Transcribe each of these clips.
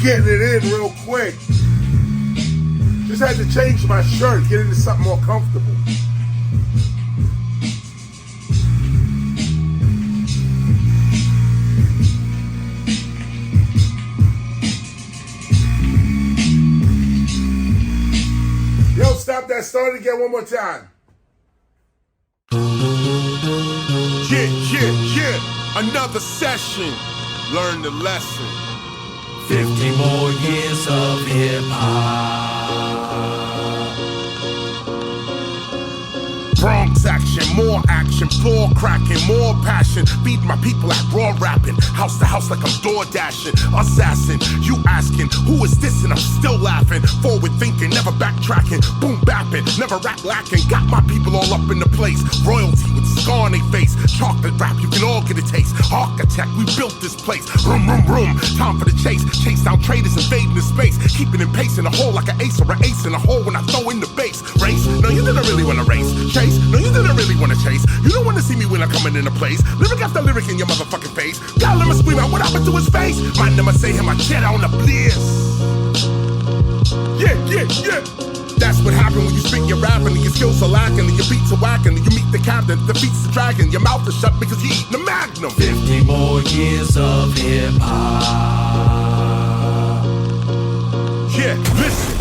getting it in real quick. Just had to change my shirt, get into something more comfortable. Yo, stop that. Start it again one more time. Yeah. Another session. Learn the lesson. 50 more years of hip-hop. Bronx action, floor cracking, more passion. Feed my people at raw rapping, house to house like I'm door dashing. Assassin, you asking, who is this? And I'm still laughing. Forward thinking, never backtracking. Boom bapping, never rap lacking. Got my people all up in the place. Royalty with scar on their face. Chocolate rap, you can all get a taste. Architect, we built this place. Room. Time for the chase. Chase down traitors, invading the space. Keeping in pace in a hole like an ace or an ace in a hole when I throw in the base. Race? No, you didn't really want to race. Chase? No, you didn't really want to chase. You don't want to see me when I'm coming into place. Lyric after lyric in your motherfucking face. Gotta let me scream out what happened to his face. Mind them, I say him, I jet on the bliss. Yeah. That's what happened when you spit your rapping and your skills are lacking and your beats are whacking and you meet the captain, defeats the dragon. Your mouth is shut because he eating the magnum. 50 more years of hip-hop. Yeah, listen.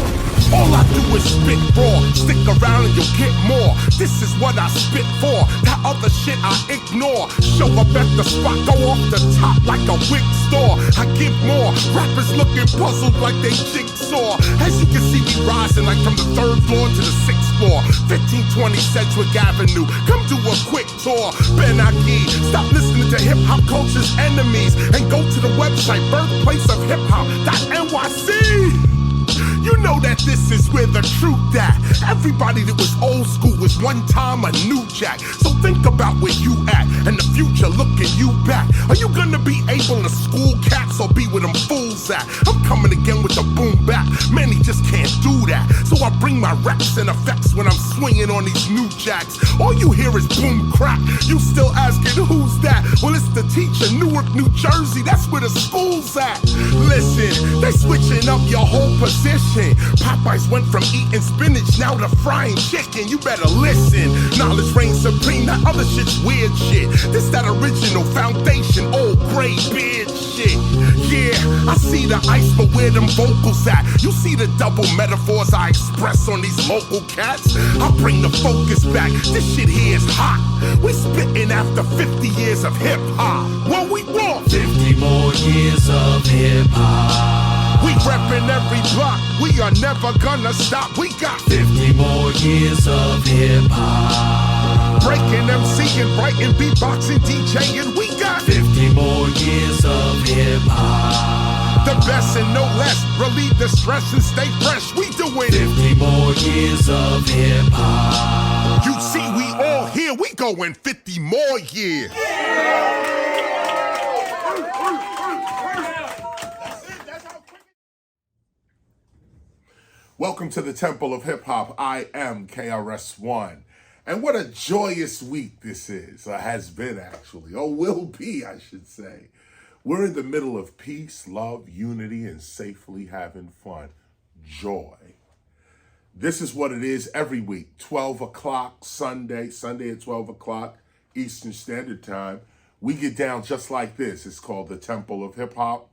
All I do is spit raw. Stick around and you'll get more. This is what I spit for. That other shit I ignore. Show up at the spot, go off the top like a wig store. I give more. Rappers looking puzzled like they jigsaw. As you can see, we rising like from the 3rd floor to the 6th floor. 1520 Sedgwick Avenue. Come do a quick tour. Ben Aki, stop listening to hip hop culture's enemies and go to the website birthplace of hip hop.nyc. You know that this is where the truth at. Everybody that was old school was one time a new jack. So think about where you at and the future looking you back. Are you gonna be able to school cats or be where them fools at? I'm coming again with the boom bap. Many just can't do that. So I bring my raps and effects when I'm swinging on these new jacks. All you hear is boom crack. You still asking who's that? Well, it's the teacher, Newark, New Jersey. That's where the school's at. Listen, they switching up your whole position. Popeyes went from eating spinach now to frying chicken. You better listen. Knowledge reigns supreme. That other shit's weird shit. This that original foundation, old gray beard shit. Yeah, I see the ice, but where them vocals at? You see the double metaphors I express on these local cats? I bring the focus back. This shit here is hot. We spitting after 50 years of hip hop. What we want? 50 more years of hip hop. We reppin' every block, we are never gonna stop. We got 50 more years of hip-hop. Breaking MCing, writing, beatboxing, DJing. We got 50 more years of hip-hop. The best and no less, relieve the stress and stay fresh. We doing 50 more years of hip-hop. You see, we all here, we going 50 more years. Welcome to the Temple of Hip Hop. I am KRS-ONE. And what a joyous week this is, or has been actually, or will be, I should say. We're in the middle of peace, love, unity, and safely having fun. Joy. This is what it is every week, 12 o'clock Sunday at 12 o'clock Eastern Standard Time. We get down just like this. It's called the Temple of Hip Hop.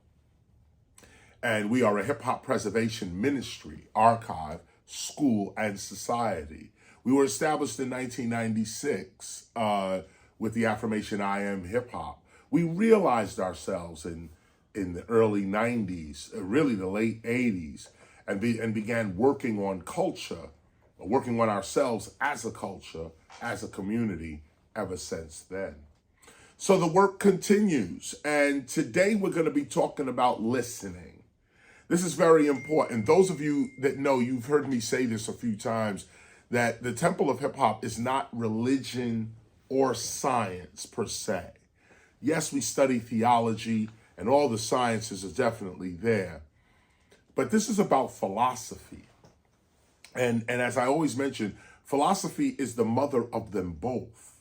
And we are a hip-hop preservation ministry, archive, school, and society. We were established in 1996 with the affirmation, I am hip-hop. We realized ourselves in the early 90s, really the late 80s, and began working on culture, working on ourselves as a culture, as a community, ever since then. So the work continues, and today we're going to be talking about listening. This is very important. Those of you that know, you've heard me say this a few times, that the Temple of Hip Hop is not religion or science per se. Yes, we study theology and all the sciences are definitely there, but this is about philosophy. And as I always mention, philosophy is the mother of them both.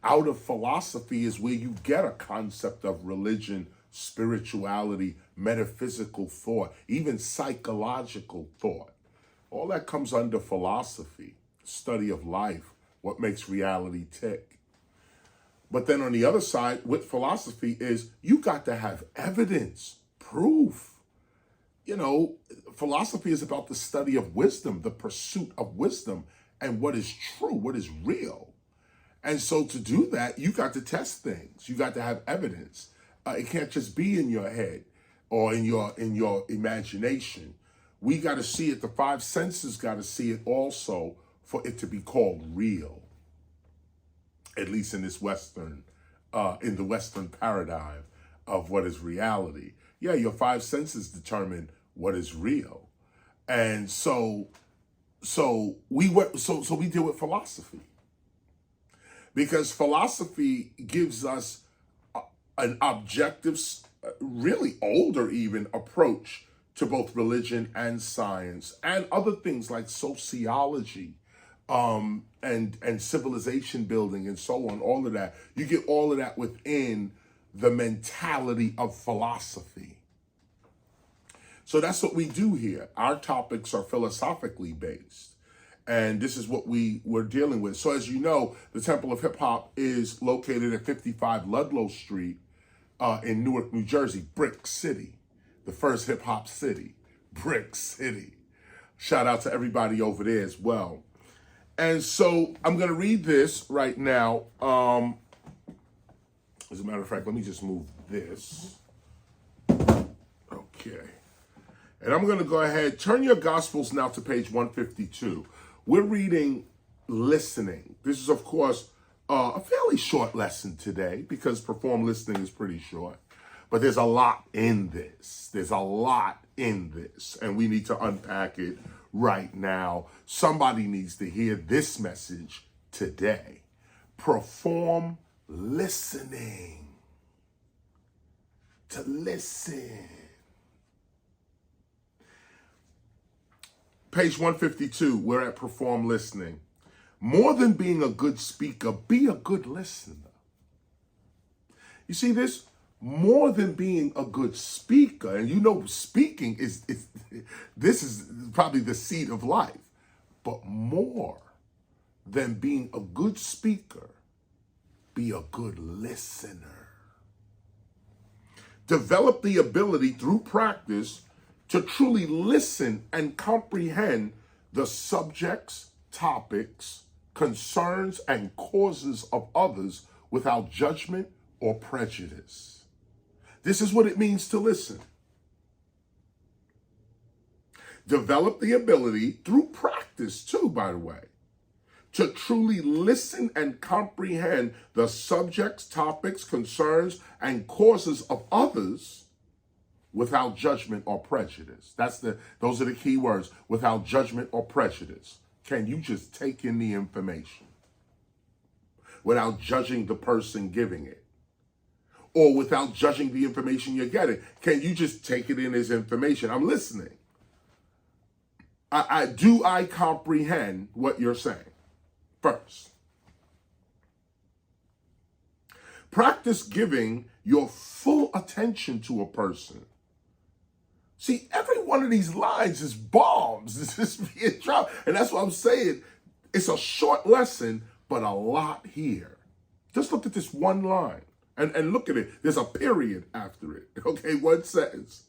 Out of philosophy is where you get a concept of religion spirituality, metaphysical thought, even psychological thought. All that comes under philosophy, study of life, what makes reality tick. But then on the other side, with philosophy is you got to have evidence, proof. You know, philosophy is about the study of wisdom, the pursuit of wisdom, and what is true, what is real. And so to do that, you got to test things. You got to have evidence. It can't just be in your head or in your imagination. We got to see it. The five senses got to see it also for it to be called real. At least in this in the Western paradigm of what is reality. Yeah, your five senses determine what is real. And so we deal with philosophy. Because philosophy gives us an objective, really older even, approach to both religion and science and other things like sociology and civilization building and so on, all of that. You get all of that within the mentality of philosophy. So that's what we do here. Our topics are philosophically based. And this is what we're dealing with. So as you know, the Temple of Hip Hop is located at 55 Ludlow Street in Newark, New Jersey, Brick City, the first hip hop city, Brick City. Shout out to everybody over there as well. And so I'm going to read this right now. As a matter of fact, let me just move this. Okay. And I'm going to go ahead, turn your Gospels now to page 152. We're reading listening. This is, of course, a fairly short lesson today because perform listening is pretty short. But there's a lot in this. There's a lot in this. And we need to unpack it right now. Somebody needs to hear this message today. Perform listening. To listen. Page 152, we're at perform listening. More than being a good speaker, be a good listener. You see this? More than being a good speaker, and you know speaking this is probably the seed of life, but more than being a good speaker, be a good listener. Develop the ability through practice to truly listen and comprehend the subjects, topics, concerns, and causes of others without judgment or prejudice. This is what it means to listen. Develop the ability, through practice too, by the way, to truly listen and comprehend the subjects, topics, concerns, and causes of others without judgment or prejudice. Those are the key words, without judgment or prejudice. Can you just take in the information without judging the person giving it? Or without judging the information you're getting? Can you just take it in as information? I'm listening. Do I comprehend what you're saying? First, practice giving your full attention to a person. See, every one of these lines is bombs. This is being dropped. And that's what I'm saying. It's a short lesson, but a lot here. Just look at this one line and look at it. There's a period after it. Okay, one sentence.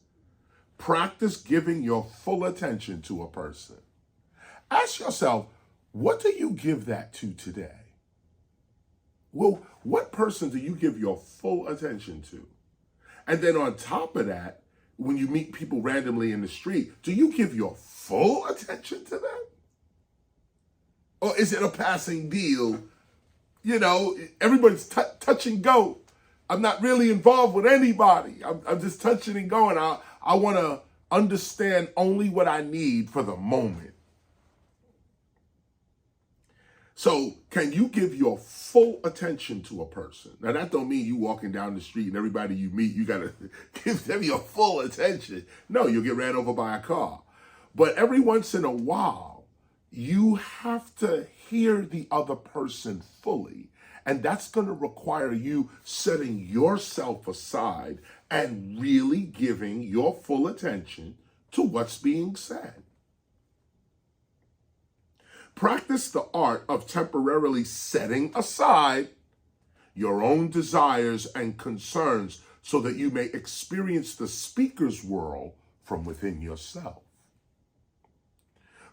Practice giving your full attention to a person. Ask yourself, what do you give that to today? Well, what person do you give your full attention to? And then on top of that, when you meet people randomly in the street, do you give your full attention to them? Or is it a passing deal? You know, everybody's touch and go. I'm not really involved with anybody. I'm just touching and going. I want to understand only what I need for the moment. So can you give your full attention to a person? Now, that don't mean you walking down the street and everybody you meet, you got to give them your full attention. No, you'll get ran over by a car. But every once in a while, you have to hear the other person fully And that's going to require you setting yourself aside and really giving your full attention to what's being said. Practice the art of temporarily setting aside your own desires and concerns so that you may experience the speaker's world from within yourself.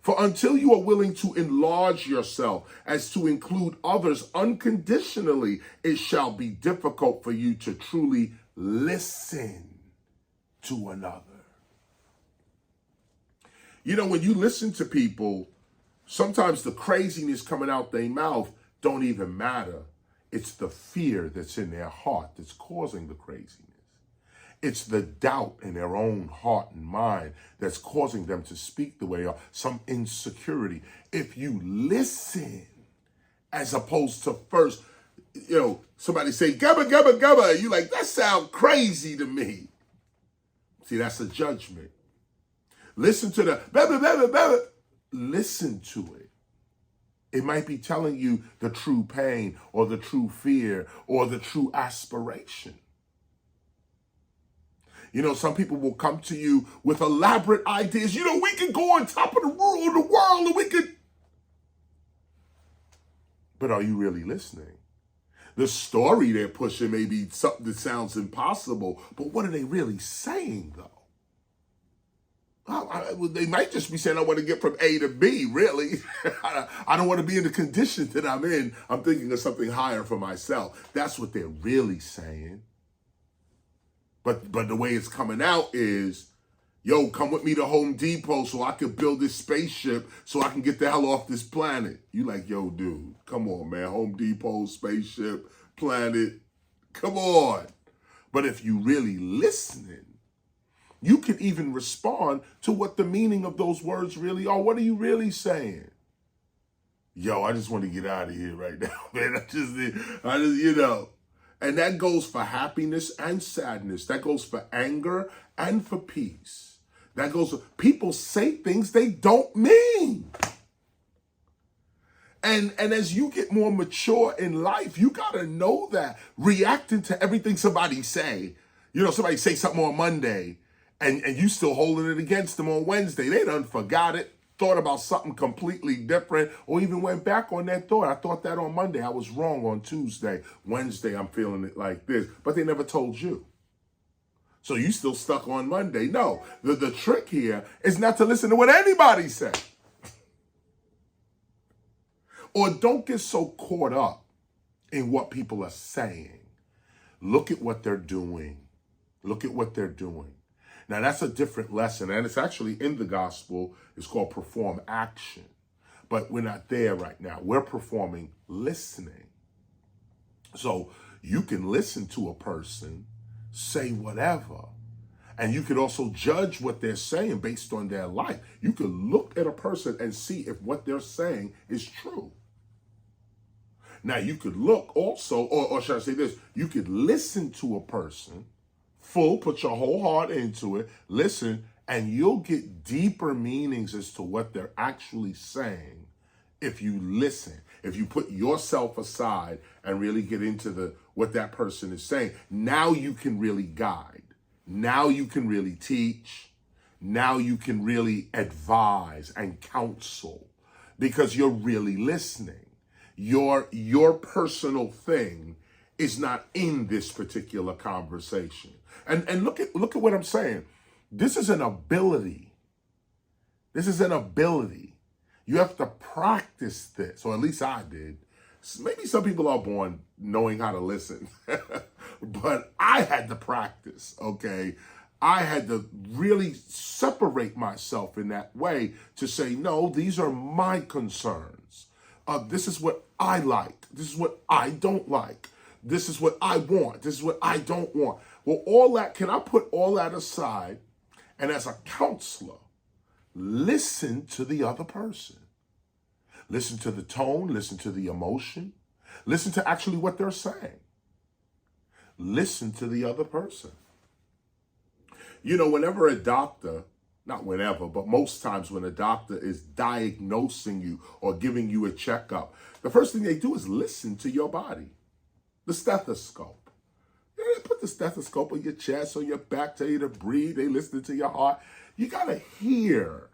For until you are willing to enlarge yourself as to include others unconditionally, it shall be difficult for you to truly listen to another. You know, when you listen to people, sometimes the craziness coming out their mouth don't even matter. It's the fear that's in their heart that's causing the craziness. It's the doubt in their own heart and mind that's causing them to speak the way they are, some insecurity. If you listen, as opposed to first, somebody say, gubba, gubba, gubba, you like, that sounds crazy to me. See, that's a judgment. Listen to the, blah, blah, blah, blah, blah. Listen to it. It might be telling you the true pain or the true fear or the true aspiration. You know, some people will come to you with elaborate ideas. You know, we could go on top of the world and we could. But are you really listening? The story they're pushing may be something that sounds impossible, but what are they really saying, though? They might just be saying, I want to get from A to B, really. I don't want to be in the condition that I'm in. I'm thinking of something higher for myself. That's what they're really saying. But the way it's coming out is, yo, come with me to Home Depot so I can build this spaceship so I can get the hell off this planet. You like, yo, dude, come on, man. Home Depot, spaceship, planet, come on. But if you really listening, you can even respond to what the meaning of those words really are. What are you really saying? Yo, I just want to get out of here right now, man. I just, And that goes for happiness and sadness. That goes for anger and for peace. That goes for people say things they don't mean. And as you get more mature in life, you got to know that reacting to everything somebody say, somebody say something on Monday and you still holding it against them on Wednesday. They done forgot it, thought about something completely different, or even went back on that thought. I thought that on Monday. I was wrong on Tuesday. Wednesday, I'm feeling it like this. But they never told you. So you still stuck on Monday. No, the trick here is not to listen to what anybody says. Or don't get so caught up in what people are saying. Look at what they're doing. Look at what they're doing. Now, that's a different lesson, and it's actually in the gospel. It's called perform action. But we're not there right now. We're performing listening. So you can listen to a person say whatever, and you could also judge what they're saying based on their life. You could look at a person and see if what they're saying is true. Now, you could look also, or should I say this, you could listen to a person put your whole heart into it, listen, and you'll get deeper meanings as to what they're actually saying if you listen, if you put yourself aside and really get into what that person is saying. Now you can really guide. Now you can really teach. Now you can really advise and counsel because you're really listening. Your personal thing is not in this particular conversation. And look at what I'm saying. This is an ability. This is an ability. You have to practice this, or at least I did. Maybe some people are born knowing how to listen, but I had to practice, okay? I had to really separate myself in that way to say, no, these are my concerns. This is what I like. This is what I don't like. This is what I want. This is what I don't want. Well, all that, can I put all that aside? And as a counselor, listen to the other person. Listen to the tone, listen to the emotion, listen to actually what they're saying. Listen to the other person. Whenever a doctor, not whenever, but most times when a doctor is diagnosing you or giving you a checkup, the first thing they do is listen to your body. The stethoscope. They put the stethoscope on your chest, on your back, tell you to breathe. They listen to your heart. You got to hear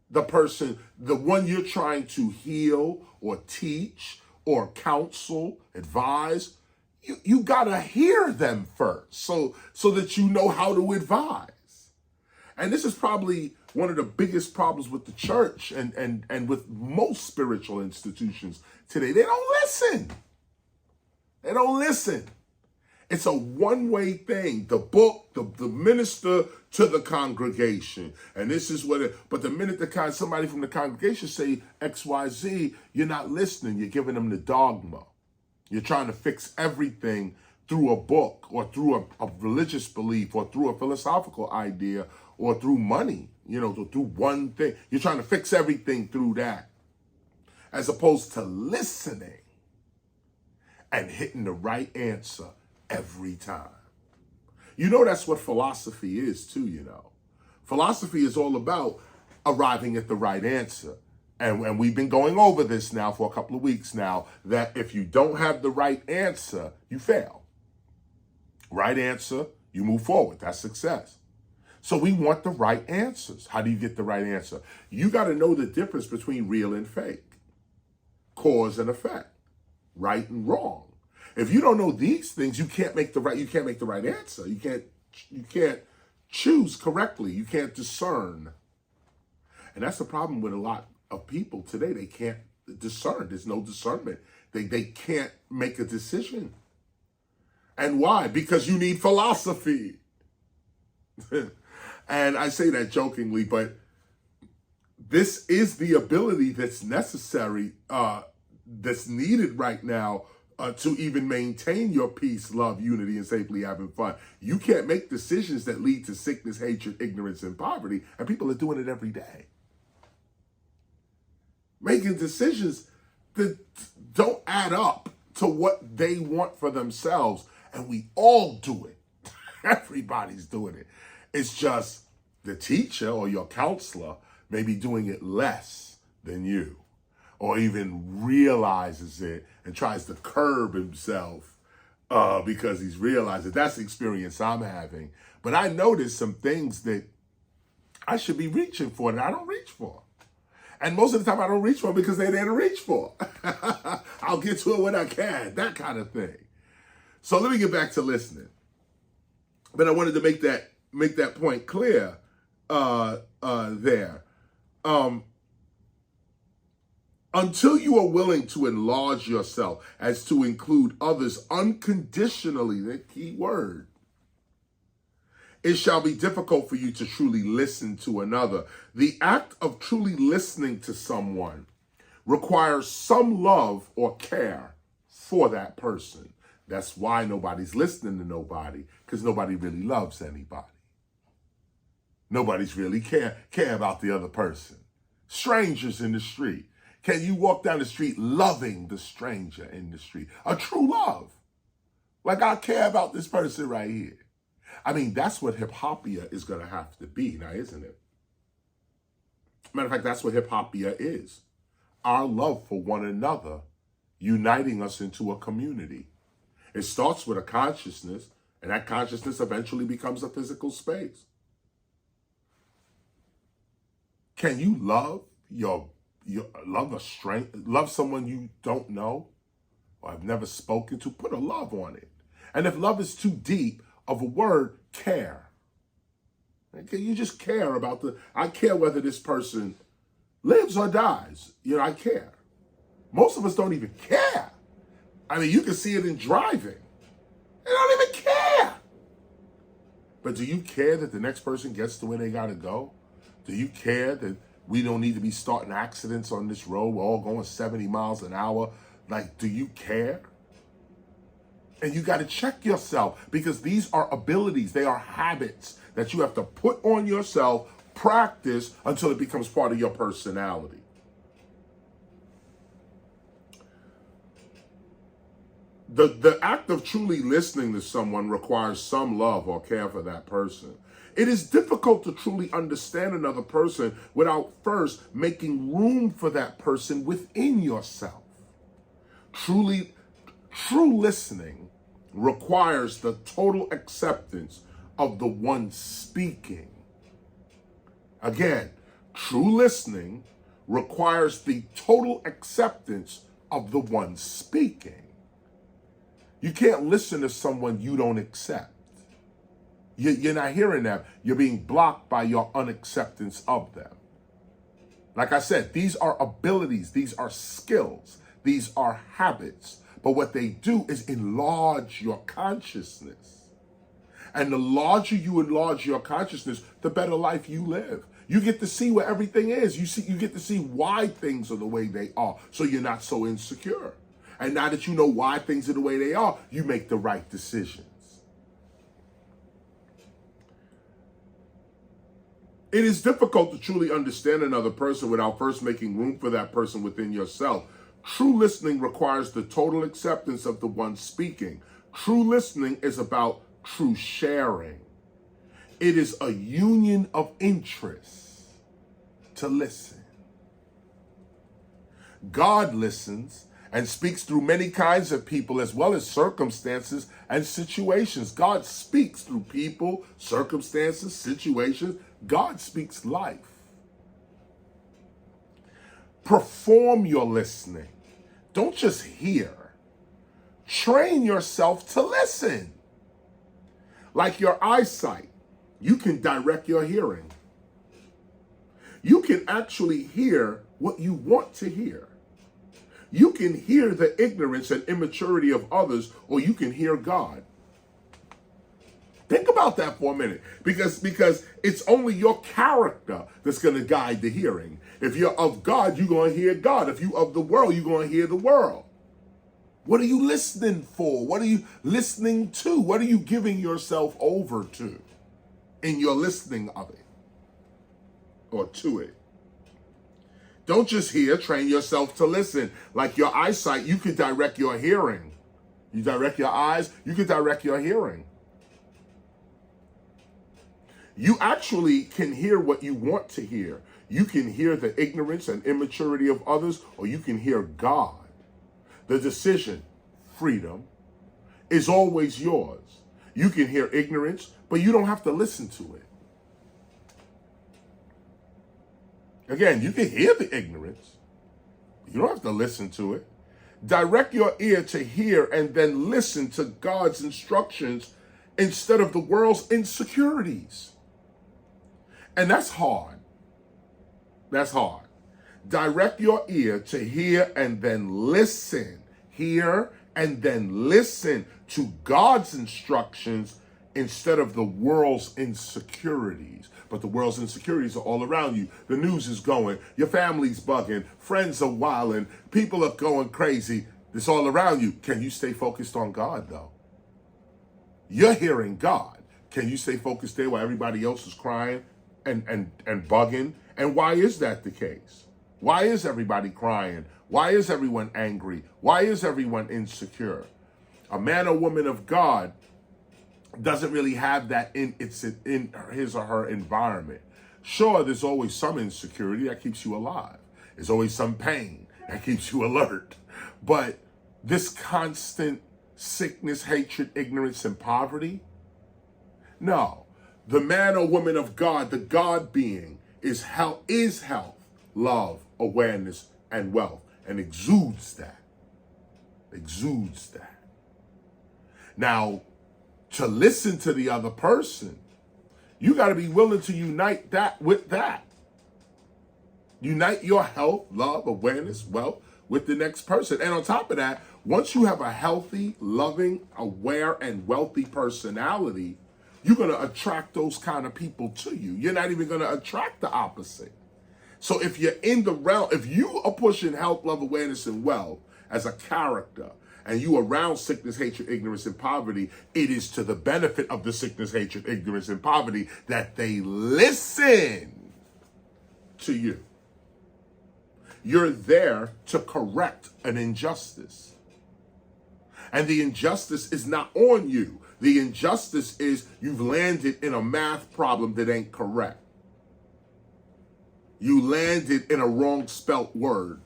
the person, the one you're trying to heal or teach or counsel, advise. You got to hear them first so that you know how to advise. And this is probably one of the biggest problems with the church and with most spiritual institutions today. They don't listen. They don't listen. It's a one-way thing. The book, the minister to the congregation. And this is what but the minute somebody from the congregation say XYZ, you're not listening. You're giving them the dogma. You're trying to fix everything through a book or through a religious belief or through a philosophical idea or through money, through one thing. You're trying to fix everything through that, as opposed to listening and hitting the right answer every time. That's what philosophy is too, Philosophy is all about arriving at the right answer. And we've been going over this now for a couple of weeks now, that if you don't have the right answer, you fail. Right answer, you move forward. That's success. So we want the right answers. How do you get the right answer? You got to know the difference between real and fake, cause and effect, right and wrong. If you don't know these things, you can't make the right answer. You can't choose correctly. You can't discern. And that's the problem with a lot of people today. They can't discern. There's no discernment. They can't make a decision. And why? Because you need philosophy. And I say that jokingly, but this is the ability that's necessary, that's needed right now to even maintain your peace, love, unity, and safely having fun. You can't make decisions that lead to sickness, hatred, ignorance, and poverty, and people are doing it every day. Making decisions that don't add up to what they want for themselves, and we all do it. Everybody's doing it. It's just the teacher or your counselor may be doing it less than you, or even realizes it and tries to curb himself because he's realized it. That's the experience I'm having. But I noticed some things that I should be reaching for that I don't reach for. And most of the time I don't reach for because they're there to reach for. I'll get to it when I can, that kind of thing. So let me get back to listening. But I wanted to make that point clear there. Until you are willing to enlarge yourself as to include others unconditionally, the key word, it shall be difficult for you to truly listen to another. The act of truly listening to someone requires some love or care for that person. That's why nobody's listening to nobody, because nobody really loves anybody. Nobody's really care about the other person. Strangers in the street. Can you walk down the street loving the stranger in the street? A true love. Like, I care about this person right here. I mean, that's what hip-hopia is going to have to be now, isn't it? Matter of fact, that's what hip-hopia is. Our love for one another, uniting us into a community. It starts with a consciousness, and that consciousness eventually becomes a physical space. Can you love love someone you don't know or have never spoken to? Put a love on it. And if love is too deep of a word, care. Okay, you just care about I care whether this person lives or dies. I care. Most of us don't even care. I mean, you can see it in driving. They don't even care. But do you care that the next person gets to where they gotta go? Do you care that we don't need to be starting accidents on this road? We're all going 70 miles an hour. Like, do you care? And you got to check yourself, because these are abilities. They are habits that you have to put on yourself, practice until it becomes part of your personality. The act of truly listening to someone requires some love or care for that person. It is difficult to truly understand another person without first making room for that person within yourself. Truly True listening requires the total acceptance of the one speaking. Again, true listening requires the total acceptance of the one speaking. You can't listen to someone you don't accept. You're not hearing them. You're being blocked by your unacceptance of them. Like I said, these are abilities, these are skills, these are habits. But what they do is enlarge your consciousness. And the larger you enlarge your consciousness, the better life you live. You get to see where everything is. You get to see why things are the way they are, so you're not so insecure. And now that you know why things are the way they are, you make the right decisions. It is difficult to truly understand another person without first making room for that person within yourself. True listening requires the total acceptance of the one speaking. True listening is about true sharing. It is a union of interests to listen. God listens and speaks through many kinds of people as well as circumstances and situations. God speaks through people, circumstances, situations. God speaks life. Perform your listening. Don't just hear. Train yourself to listen. Like your eyesight, you can direct your hearing. You can actually hear what you want to hear. You can hear the ignorance and immaturity of others, or you can hear God. Think about that for a minute, because it's only your character that's going to guide the hearing. If you're of God, you're going to hear God. If you're of the world, you're going to hear the world. What are you listening for? What are you listening to? What are you giving yourself over to in your listening of it or to it? Don't just hear, train yourself to listen. Like your eyesight, you can direct your hearing. You direct your eyes, you can direct your hearing. You actually can hear what you want to hear. You can hear the ignorance and immaturity of others, or you can hear God. The decision, freedom, is always yours. You can hear ignorance, but you don't have to listen to it. Again, you can hear the ignorance. You don't have to listen to it. Direct your ear to hear and then listen to God's instructions instead of the world's insecurities. And that's hard. That's hard. Direct your ear to hear and then listen. Hear and then listen to God's instructions instead of the world's insecurities. But the world's insecurities are all around you. The news is going. Your family's bugging. Friends are wilding. People are going crazy. It's all around you. Can you stay focused on God, though? You're hearing God. Can you stay focused there while everybody else is crying and bugging? And why is that the case? Why is everybody crying? Why is everyone angry? Why is everyone insecure? A man or woman of God doesn't really have that in his or her environment. Sure, there's always some insecurity that keeps you alive. There's always some pain that keeps you alert. But this constant sickness, hatred, ignorance, and poverty? No. The man or woman of God, the God being, is health, love, awareness, and wealth, and exudes that. Exudes that. Now, to listen to the other person, you got to be willing to unite that with that. Unite your health, love, awareness, wealth with the next person. And on top of that, once you have a healthy, loving, aware, and wealthy personality, you're going to attract those kind of people to you. You're not even going to attract the opposite. So if you're in the realm, if you are pushing health, love, awareness, and wealth as a character, and you around sickness, hatred, ignorance, and poverty, it is to the benefit of the sickness, hatred, ignorance, and poverty that they listen to you. You're there to correct an injustice. And the injustice is not on you. The injustice is you've landed in a math problem that ain't correct. You landed in a wrong spelt word.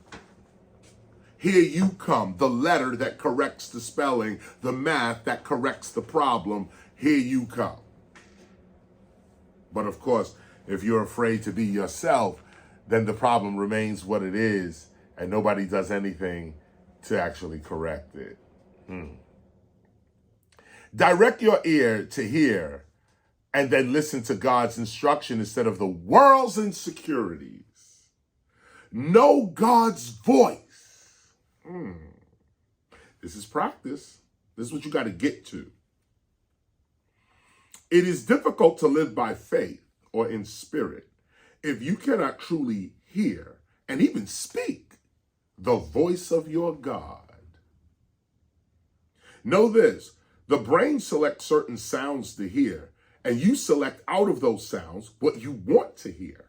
Here you come, the letter that corrects the spelling, the math that corrects the problem. Here you come. But of course, if you're afraid to be yourself, then the problem remains what it is, and nobody does anything to actually correct it. Direct your ear to hear, and then listen to God's instruction instead of the world's insecurities. Know God's voice. This is practice. This is what you got to get to. It is difficult to live by faith or in spirit if you cannot truly hear and even speak the voice of your God. Know this, the brain selects certain sounds to hear, and you select out of those sounds what you want to hear.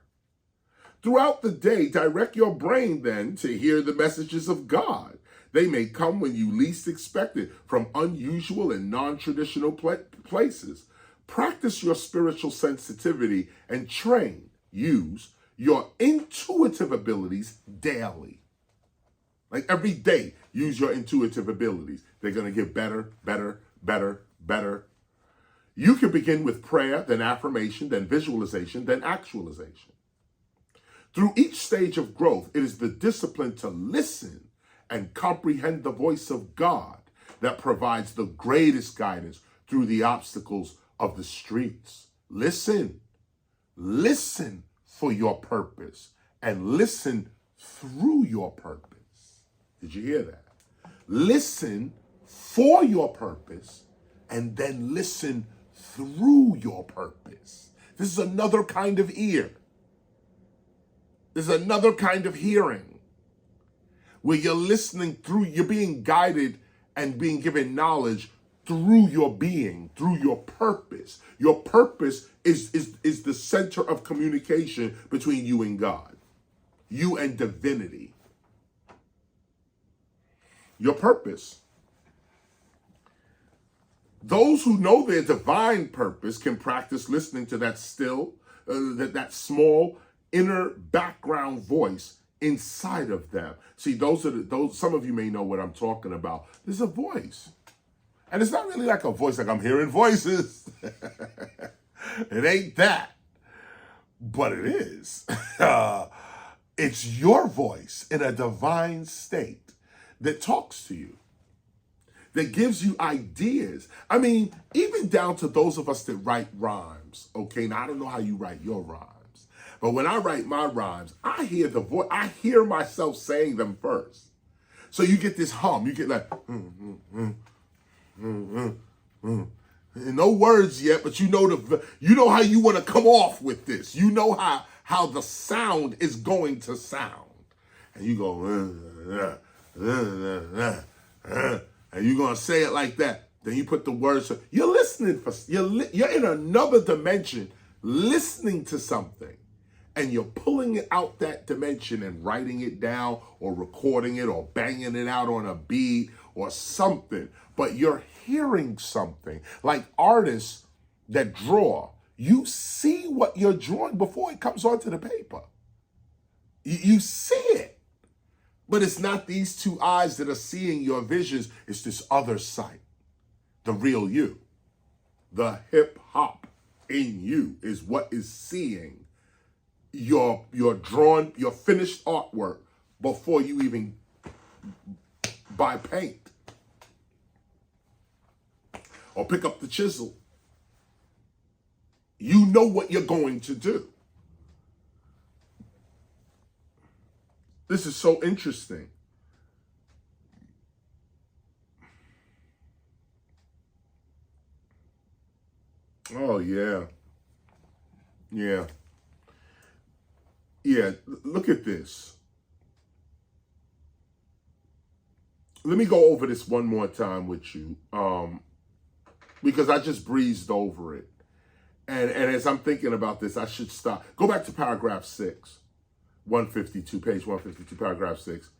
Throughout the day, direct your brain then to hear the messages of God. They may come when you least expect it, from unusual and non-traditional places. Practice your spiritual sensitivity and use your intuitive abilities daily. Like every day, use your intuitive abilities. They're going to get better, better, better, better. You can begin with prayer, then affirmation, then visualization, then actualization. Through each stage of growth, it is the discipline to listen and comprehend the voice of God that provides the greatest guidance through the obstacles of the streets. Listen for your purpose, and listen through your purpose. Did you hear that? Listen for your purpose, and then listen through your purpose. This is another kind of ear. This is another kind of hearing, where you're listening through, you're being guided and being given knowledge through your being, through your purpose. Your purpose is the center of communication between you and God, you and divinity. Your purpose. Those who know their divine purpose can practice listening to that that small inner background voice inside of them. See, those some of you may know what I'm talking about. There's a voice. And it's not really like a voice, like I'm hearing voices. It ain't that. But it is. It's your voice in a divine state that talks to you, that gives you ideas. I mean, even down to those of us that write rhymes, okay? Now, I don't know how you write your rhymes, but when I write my rhymes, I hear the voice, I hear myself saying them first. So you get this hum, you get like, no words yet, but you know how you want to come off with this. You know how the sound is going to sound. And you go, and you're going to say it like that. Then you put the words, you're listening you're in another dimension, listening to something. And you're pulling it out that dimension and writing it down or recording it or banging it out on a beat or something. But you're hearing something. Like artists that draw, you see what you're drawing before it comes onto the paper. You see it. But it's not these two eyes that are seeing your visions. It's this other sight, the real you. The hip hop in you is what is seeing your drawn, your finished artwork before you even buy paint or pick up the chisel. You know what you're going to do. This is so interesting. Oh, yeah. Yeah. Yeah, look at this. Let me go over this one more time with you, because I just breezed over it. And as I'm thinking about this, I should stop. Go back to paragraph 6, 152, page 152, paragraph 6.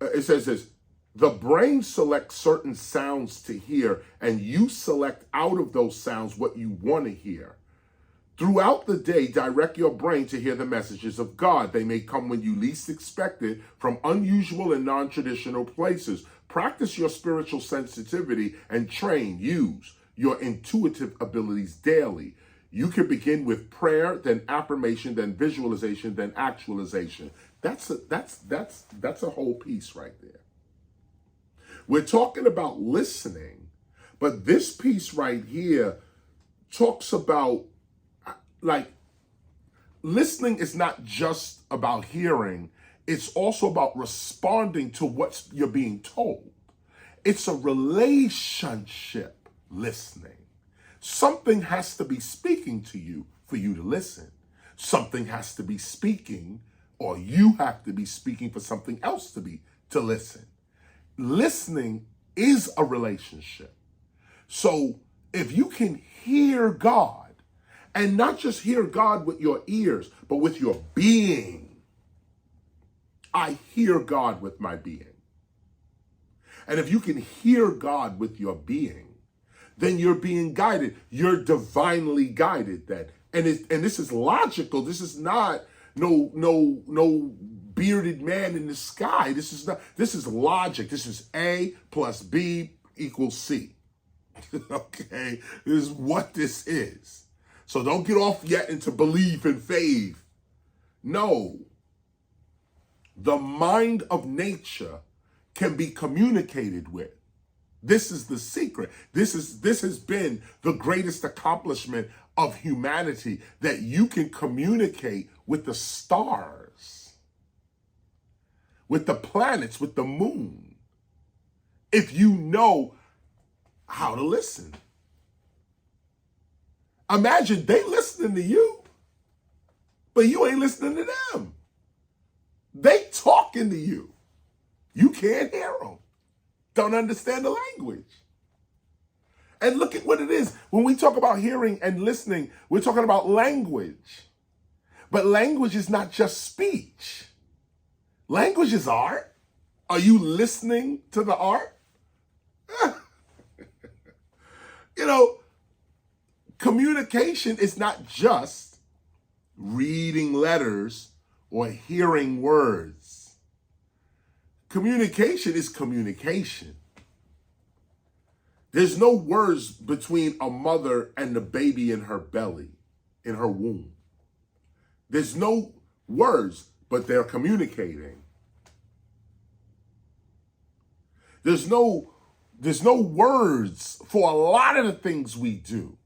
It says this: the brain selects certain sounds to hear, and you select out of those sounds what you want to hear. Throughout the day, direct your brain to hear the messages of God. They may come when you least expect it, from unusual and non-traditional places. Practice your spiritual sensitivity and use your intuitive abilities daily. You can begin with prayer, then affirmation, then visualization, then actualization. That's a whole piece right there. We're talking about listening, but this piece right here talks about, like, listening is not just about hearing, it's also about responding to what you're being told. It's a relationship listening. Something has to be speaking to you for you to listen. Something has to be speaking, or you have to be speaking for something else to listen. Listening is a relationship. So if you can hear God, and not just hear God with your ears, but with your being. I hear God with my being. And if you can hear God with your being, then you're being guided. You're divinely guided then. And this is logical. This is not no bearded man in the sky. This is logic. This is A plus B equals C. Okay? This is what this is. So don't get off yet into belief and faith. No. The mind of nature can be communicated with. This is the secret. This has been the greatest accomplishment of humanity, that you can communicate with the stars, with the planets, with the moon, if you know how to listen. Imagine they listening to you, but you ain't listening to them. They talking to you. You can't hear them. Don't understand the language. And look at what it is. When we talk about hearing and listening, we're talking about language. But language is not just speech. Language is art. Are you listening to the art? You know, communication is not just reading letters or hearing words. Communication is communication. There's no words between a mother and the baby in her belly, in her womb. There's no words, but they're communicating. There's no words for a lot of the things we do,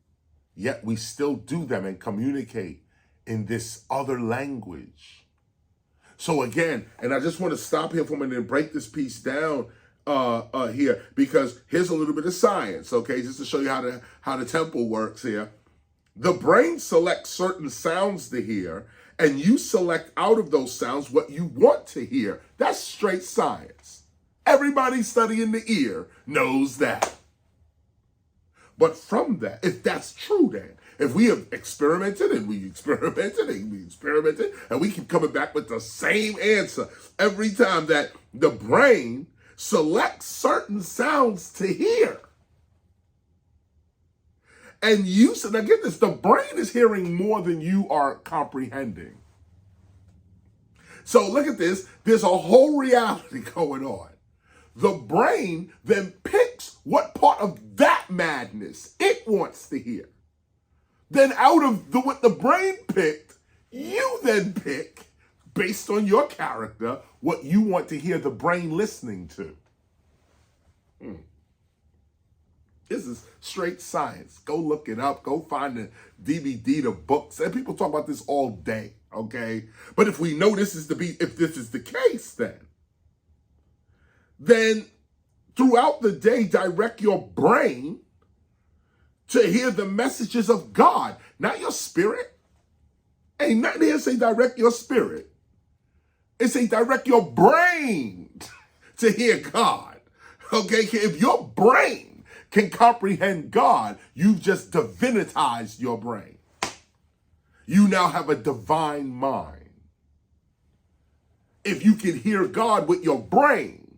yet we still do them and communicate in this other language. So again, and I just want to stop here for a minute and break this piece down here, because here's a little bit of science, okay, just to show you how the temple works here. The brain selects certain sounds to hear, and you select out of those sounds what you want to hear. That's straight science. Everybody studying the ear knows that. But from that, if that's true, then, if we have experimented and we keep coming back with the same answer every time, that the brain selects certain sounds to hear. And now get this, the brain is hearing more than you are comprehending. So look at this, there's a whole reality going on. The brain then picks what part of that madness it wants to hear. Then out of what the brain picked, you then pick, based on your character, what you want to hear the brain listening to. This is straight science. Go look it up. Go find the DVD, the books. And people talk about this all day, okay? But if we know if this is the case, then throughout the day, direct your brain to hear the messages of God, not your spirit. Ain't nothing here say direct your spirit. It say direct your brain to hear God. Okay, if your brain can comprehend God, you've just divinitized your brain. You now have a divine mind. If you can hear God with your brain,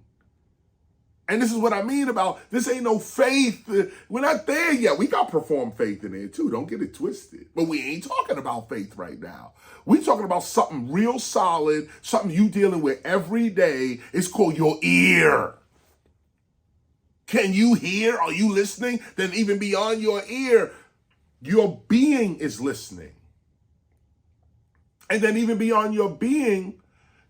And this is what I mean about this ain't no faith. We're not there yet. We got performed faith in there too. Don't get it twisted. But we ain't talking about faith right now. We're talking about something real solid, something you dealing with every day. It's called your ear. Can you hear? Are you listening? Then even beyond your ear, your being is listening. And then even beyond your being,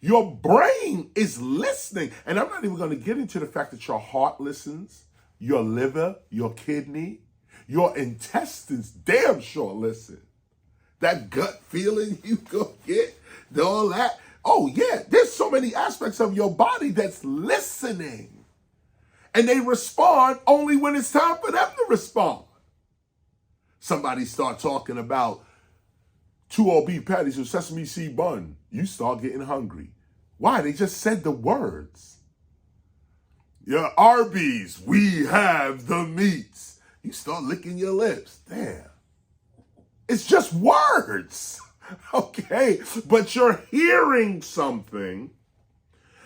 your brain is listening. And I'm not even going to get into the fact that your heart listens, your liver, your kidney, your intestines damn sure listen. That gut feeling you go get, all that. Oh yeah, there's so many aspects of your body that's listening. And they respond only when it's time for them to respond. Somebody start talking about 2 all beef patties with sesame seed bun. You start getting hungry. Why? They just said the words. Your Arby's, we have the meats. You start licking your lips. Damn. It's just words. Okay? But you're hearing something.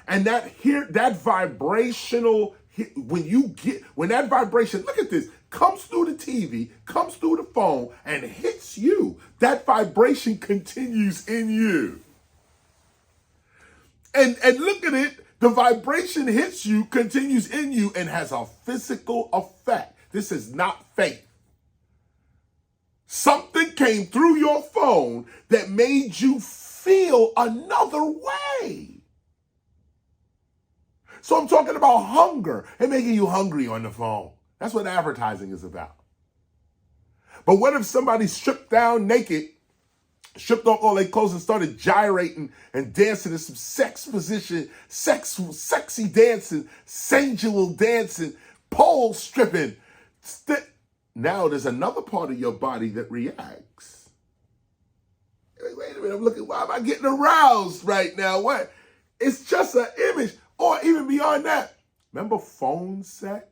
And that vibrational, when that vibration, look at this, comes through the TV, comes through the phone, and hits you, that vibration continues in you. And look at it, the vibration hits you, continues in you, and has a physical effect. This is not faith. Something came through your phone that made you feel another way. So I'm talking about hunger and making you hungry on the phone. That's what advertising is about. But what if somebody stripped down naked, stripped off all their clothes and started gyrating and dancing in some sex position, sexy dancing, sensual dancing, pole stripping. Now there's another part of your body that reacts. Wait a minute, I'm looking, why am I getting aroused right now? What? It's just an image. Or even beyond that, remember phone sex?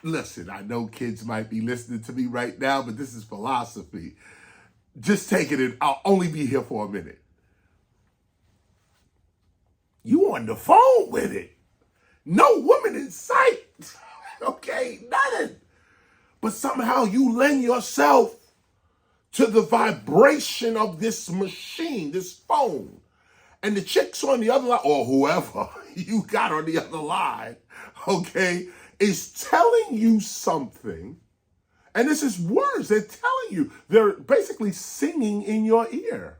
Listen, I know kids might be listening to me right now, but this is philosophy. Just take it in. I'll only be here for a minute. You on the phone with it. No woman in sight. Okay, nothing. But somehow you lend yourself to the vibration of this machine, this phone. And the chick's on the other line, or whoever you got on the other line, okay, is telling you something. And this is words they're telling you. They're basically singing in your ear.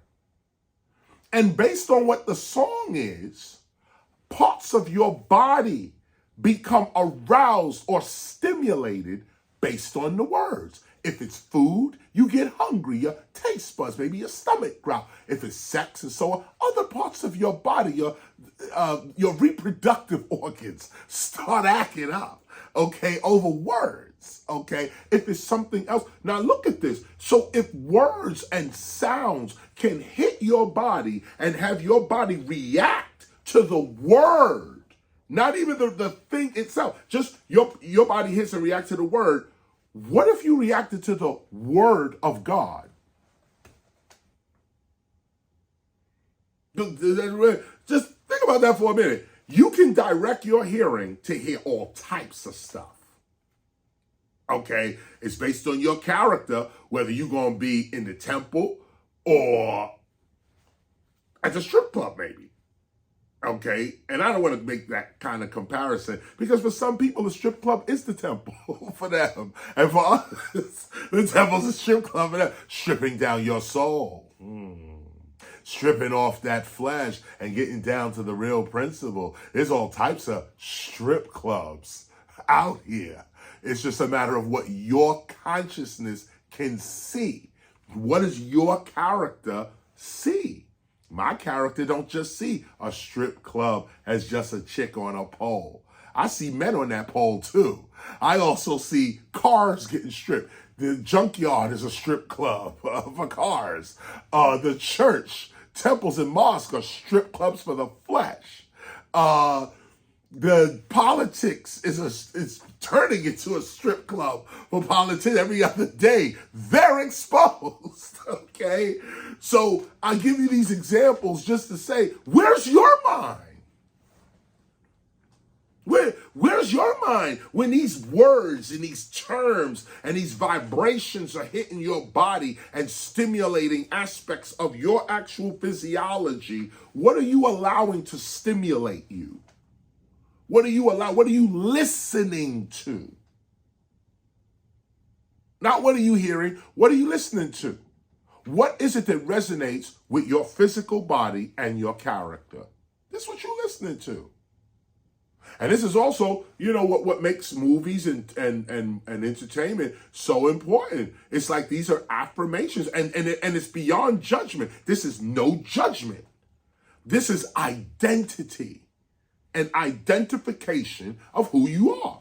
And based on what the song is, parts of your body become aroused or stimulated based on the words. If it's food, you get hungry, your taste buds, maybe your stomach growl. If it's sex and so on, other parts of your body, your reproductive organs start acting up, okay, over words, okay? If it's something else. Now look at this. So if words and sounds can hit your body and have your body react to the word, not even the thing itself, just your body hits and reacts to the word. What if you reacted to the word of God? Just think about that for a minute. You can direct your hearing to hear all types of stuff. Okay? It's based on your character, whether you're going to be in the temple or at the strip club, maybe. Okay, and I don't want to make that kind of comparison because for some people, the strip club is the temple for them. And for others, the temple's a strip club for them. Stripping down your soul. Stripping off that flesh and getting down to the real principle. There's all types of strip clubs out here. It's just a matter of what your consciousness can see. What does your character see? My character don't just see a strip club as just a chick on a pole. I see men on that pole too. I also see cars getting stripped. The junkyard is a strip club for cars. The church, temples and mosques are strip clubs for the flesh. The politics is turning into a strip club for politics every other day. They're exposed, okay? So I give you these examples just to say, where's your mind? Where's your mind when these words and these terms and these vibrations are hitting your body and stimulating aspects of your actual physiology? What are you allowing to stimulate you? What are you listening to? Not what are you hearing, what are you listening to? What is it that resonates with your physical body and your character? This is what you're listening to. And this is also, what makes movies and entertainment so important. It's like these are affirmations, and it's beyond judgment. This is no judgment. This is identity and identification of who you are.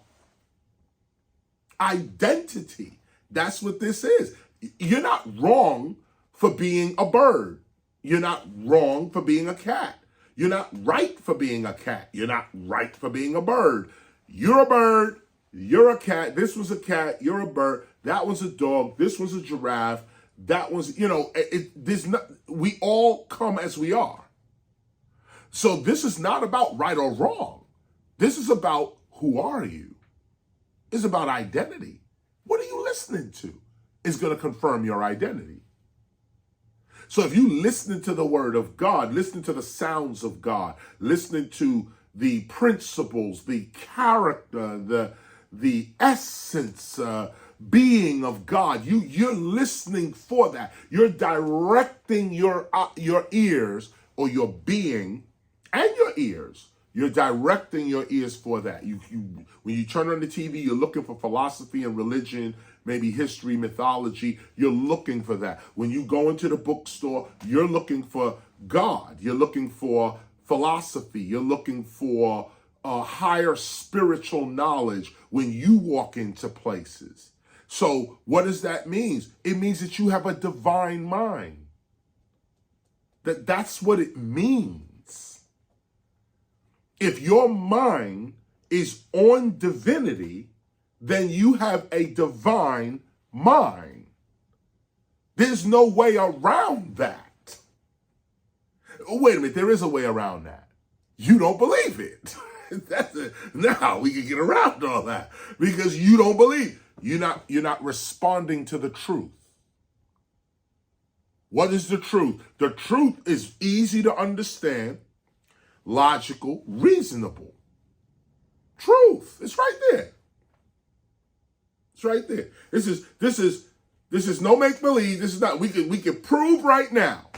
Identity. That's what this is. You're not wrong for being a bird. You're not wrong for being a cat. You're not right for being a cat. You're not right for being a bird. You're a bird. You're a cat. This was a cat. You're a bird. That was a dog. This was a giraffe. That was, we all come as we are. So this is not about right or wrong. This is about who are you? It's about identity. What are you listening to? Is going to confirm your identity. So if you listening to the word of God, listening to the sounds of God, listening to the principles, the character, the essence, being of God, you're listening for that. You're directing your ears or your being and your ears. You're directing your ears for that. When you turn on the TV, you're looking for philosophy and religion, maybe history, mythology. You're looking for that. When you go into the bookstore, you're looking for God. You're looking for philosophy. You're looking for a higher spiritual knowledge when you walk into places. So what does that mean? It means that you have a divine mind. That's what it means. If your mind is on divinity, then you have a divine mind. There's no way around that. Wait a minute, there is a way around that. You don't believe it. Now we can get around all that because you don't believe. You're not responding to the truth. What is the truth? The truth is easy to understand, logical, reasonable. Truth. It's right there. It's right there. This is no make believe. This is not. We can prove right now,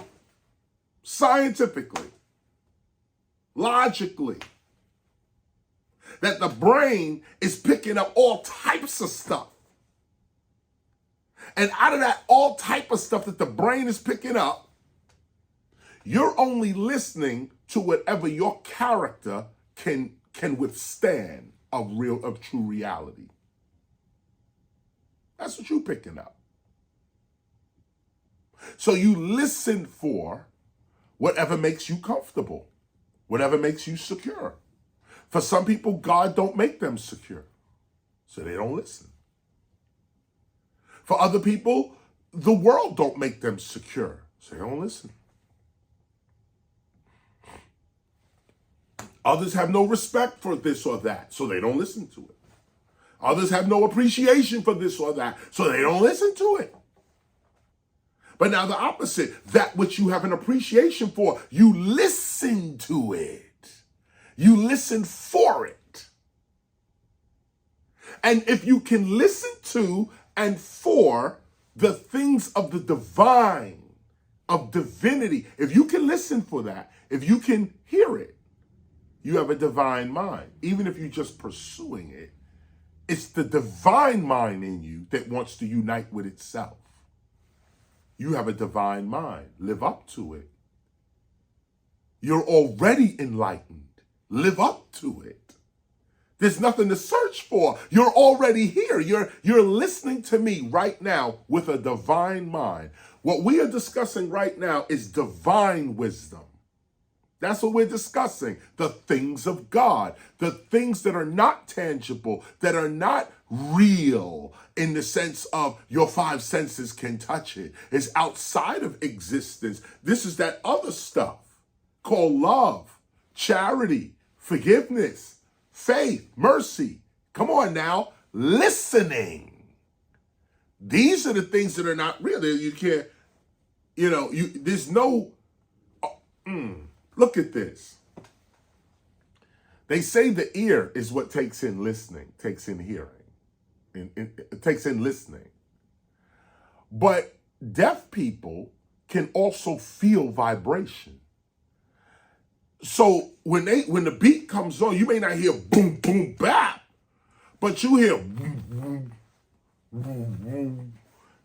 scientifically, logically, that the brain is picking up all types of stuff. And out of that all type of stuff that the brain is picking up, you're only listening to whatever your character can withstand of true reality. That's what you're picking up. So you listen for whatever makes you comfortable, whatever makes you secure. For some people, God don't make them secure, so they don't listen. For other people, the world don't make them secure, so they don't listen. Others have no respect for this or that, so they don't listen to it. Others have no appreciation for this or that, so they don't listen to it. But now the opposite, that which you have an appreciation for, you listen to it. You listen for it. And if you can listen to and for the things of the divine, of divinity, if you can listen for that, if you can hear it, you have a divine mind. Even if you're just pursuing it, it's the divine mind in you that wants to unite with itself. You have a divine mind. Live up to it. You're already enlightened. Live up to it. There's nothing to search for. You're already here. You're listening to me right now with a divine mind. What we are discussing right now is divine wisdom. That's what we're discussing. The things of God, the things that are not tangible, that are not real in the sense of your five senses can touch it. It's outside of existence. This is that other stuff called love, charity, forgiveness, faith, mercy. Come on now, listening. These are the things that are not real. You can't, there's no, look at this. They say the ear is what takes in listening, takes in hearing, it takes in listening. But deaf people can also feel vibration. So when the beat comes on, you may not hear boom, boom, bap, but you hear boom, boom, boom, boom,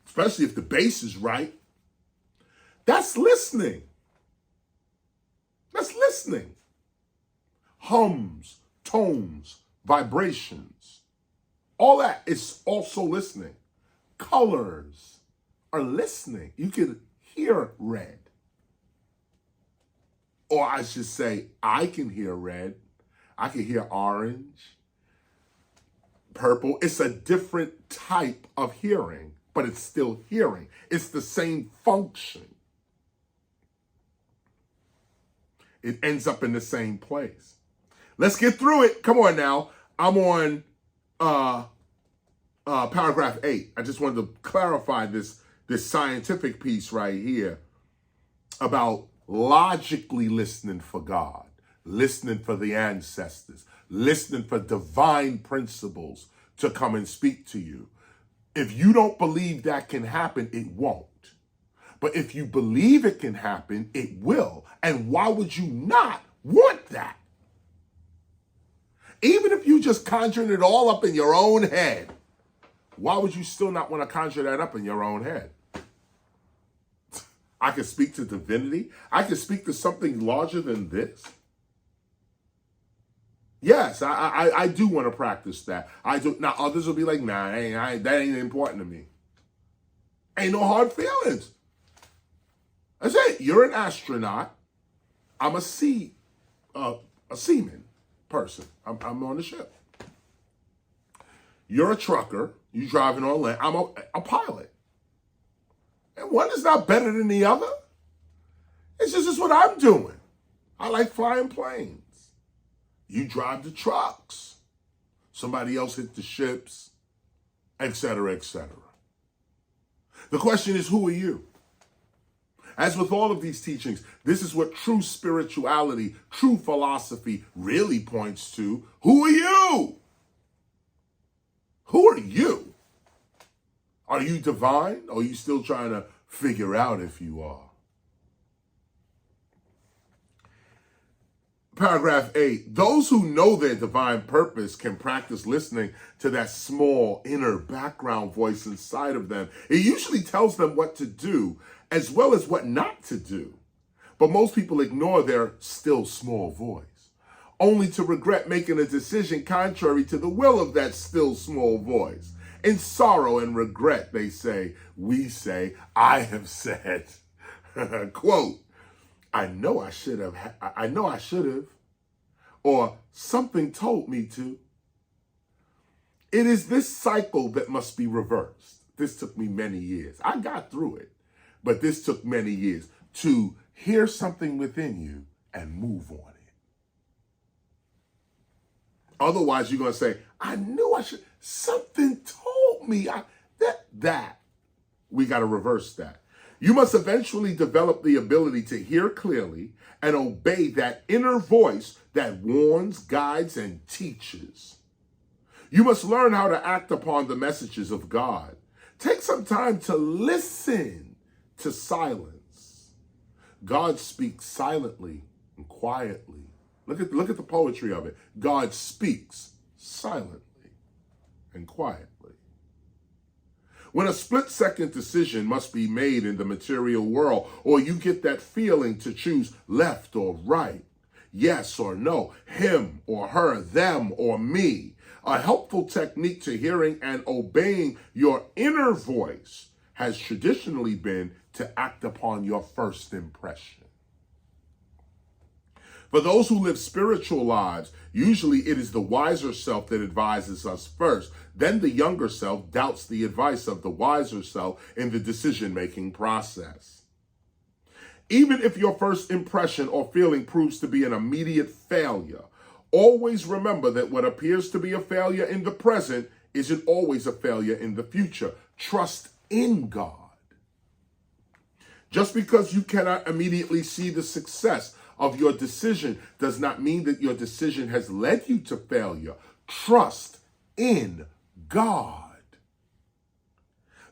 especially if the bass is right. That's listening. That's listening. Hums, tones, vibrations, all that is also listening. Colors are listening. You can hear red. Or I should say, I can hear red. I can hear orange, purple. It's a different type of hearing, but it's still hearing. It's the same function. It ends up in the same place. Let's get through it. Come on now. I'm on paragraph 8. I just wanted to clarify this scientific piece right here about logically listening for God, listening for the ancestors, listening for divine principles to come and speak to you. If you don't believe that can happen, it won't. But if you believe it can happen, it will. And why would you not want that? Even if you just conjuring it all up in your own head, why would you still not want to conjure that up in your own head? I can speak to divinity. I can speak to something larger than this. Yes, I do want to practice that. I do. Now, others will be like, nah, that ain't important to me. Ain't no hard feelings. That's it. You're an astronaut. I'm a seaman person. I'm on the ship. You're a trucker. You driving on land. I'm a pilot. And one is not better than the other. It's just what I'm doing. I like flying planes. You drive the trucks. Somebody else hit the ships, etc., etc. The question is, who are you? As with all of these teachings, this is what true spirituality, true philosophy really points to. Who are you? Who are you? Are you divine? Or are you still trying to figure out if you are? Paragraph 8, those who know their divine purpose can practice listening to that small inner background voice inside of them. It usually tells them what to do as well as what not to do. But most people ignore their still small voice, only to regret making a decision contrary to the will of that still small voice. In sorrow and regret, we say, I have said, quote, I know I should have, or something told me to. It is this cycle that must be reversed. This took me many years. I got through it, but this took many years to hear something within you and move on it. Otherwise, you're going to say, I knew I should, something told me that. We got to reverse that. You must eventually develop the ability to hear clearly and obey that inner voice that warns, guides, and teaches. You must learn how to act upon the messages of God. Take some time to listen to silence. God speaks silently and quietly. Look at the poetry of it. God speaks silently and quietly. When a split-second decision must be made in the material world, or you get that feeling to choose left or right, yes or no, him or her, them or me, a helpful technique to hearing and obeying your inner voice has traditionally been to act upon your first impression. For those who live spiritual lives, usually it is the wiser self that advises us first. Then the younger self doubts the advice of the wiser self in the decision-making process. Even if your first impression or feeling proves to be an immediate failure, always remember that what appears to be a failure in the present isn't always a failure in the future. Trust in God. Just because you cannot immediately see the success of your decision does not mean that your decision has led you to failure. Trust in God.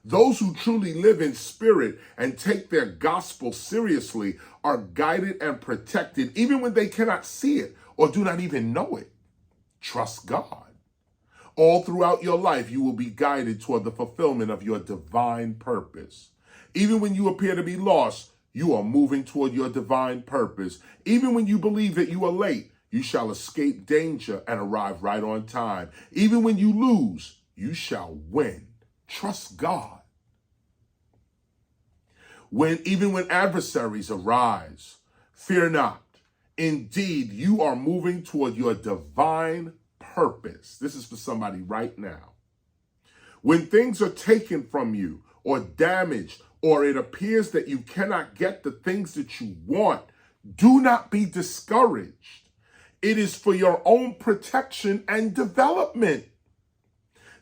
Those who truly live in spirit and take their gospel seriously are guided and protected even when they cannot see it or do not even know it. Trust God. All throughout your life, you will be guided toward the fulfillment of your divine purpose. Even when you appear to be lost, you are moving toward your divine purpose. Even when you believe that you are late, you shall escape danger and arrive right on time. Even when you lose, you shall win. Trust God. Even when adversaries arise, fear not. Indeed, you are moving toward your divine purpose. This is for somebody right now. When things are taken from you or damaged, or it appears that you cannot get the things that you want, do not be discouraged. It is for your own protection and development.